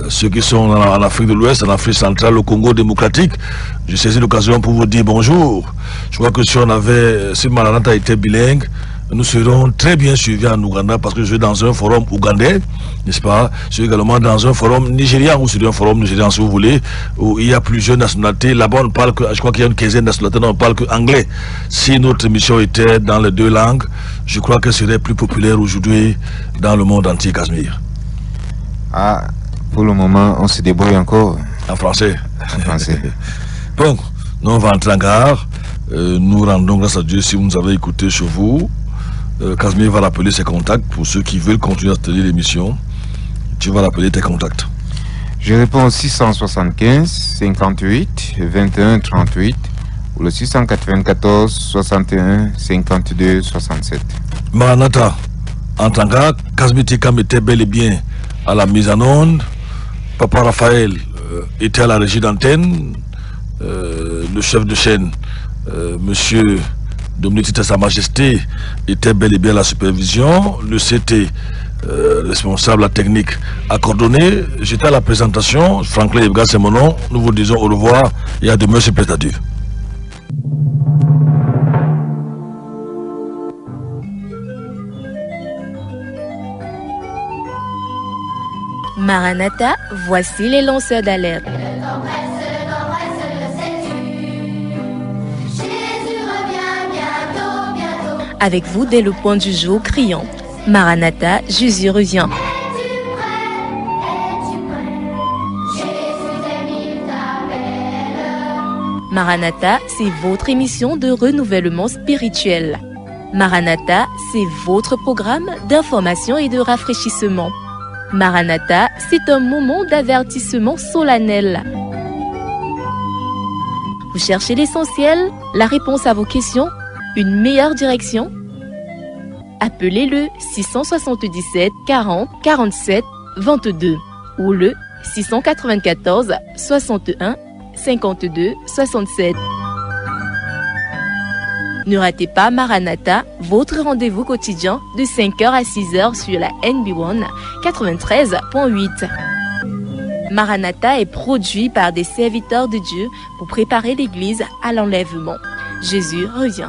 ceux qui sont en Afrique de l'Ouest, en Afrique centrale, au Congo démocratique. Je saisis l'occasion pour vous dire bonjour. Je crois que si Maranatha était bilingue, nous serons très bien suivis en Ouganda parce que je suis dans un forum ougandais, n'est-ce pas? Je suis également dans un forum nigérian, ou sur un forum nigérian si vous voulez, où il y a plusieurs nationalités. Là-bas, on parle que, je crois qu'il y a une quinzaine de nationalités, on parle que anglais. Si notre émission était dans les deux langues, je crois qu'elle serait plus populaire aujourd'hui dans le monde entier, Casimir. Ah, pour le moment, on se débrouille encore. En français. En français. Bon, nous on va entrer en gare. Nous rendons grâce à Dieu si vous nous avez écouté chez vous. Casimir va rappeler ses contacts pour ceux qui veulent continuer à tenir l'émission. Tu vas rappeler tes contacts. Je réponds au 675 58 21 38 ou le 694 61 52 67. Maranatha, en tant que Casimir Tikam était bel et bien à la mise en onde. Papa Raphaël était à la régie d'antenne. Le chef de chaîne, Monsieur Dominique Sa Majesté, était bel et bien à la supervision. Le CT, responsable la technique, a coordonné. J'étais à la présentation. Franklin Ebga, c'est mon nom. Nous vous disons au revoir et à demain, c'est peut-être à Dieu. Maranatha, voici les lanceurs d'alerte. Avec vous dès le point du jour criant Maranatha, Jésus revient. Maranatha, c'est votre émission de renouvellement spirituel. Maranatha, c'est votre programme d'information et de rafraîchissement. Maranatha, c'est un moment d'avertissement solennel. Vous cherchez l'essentiel, la réponse à vos questions, une meilleure direction? Appelez le 677 40 47 22 ou le 694 61 52 67. Ne ratez pas Maranatha, votre rendez-vous quotidien de 5h à 6h sur la NB1 93.8. Maranatha est produit par des serviteurs de Dieu pour préparer l'Église à l'enlèvement. Jésus revient.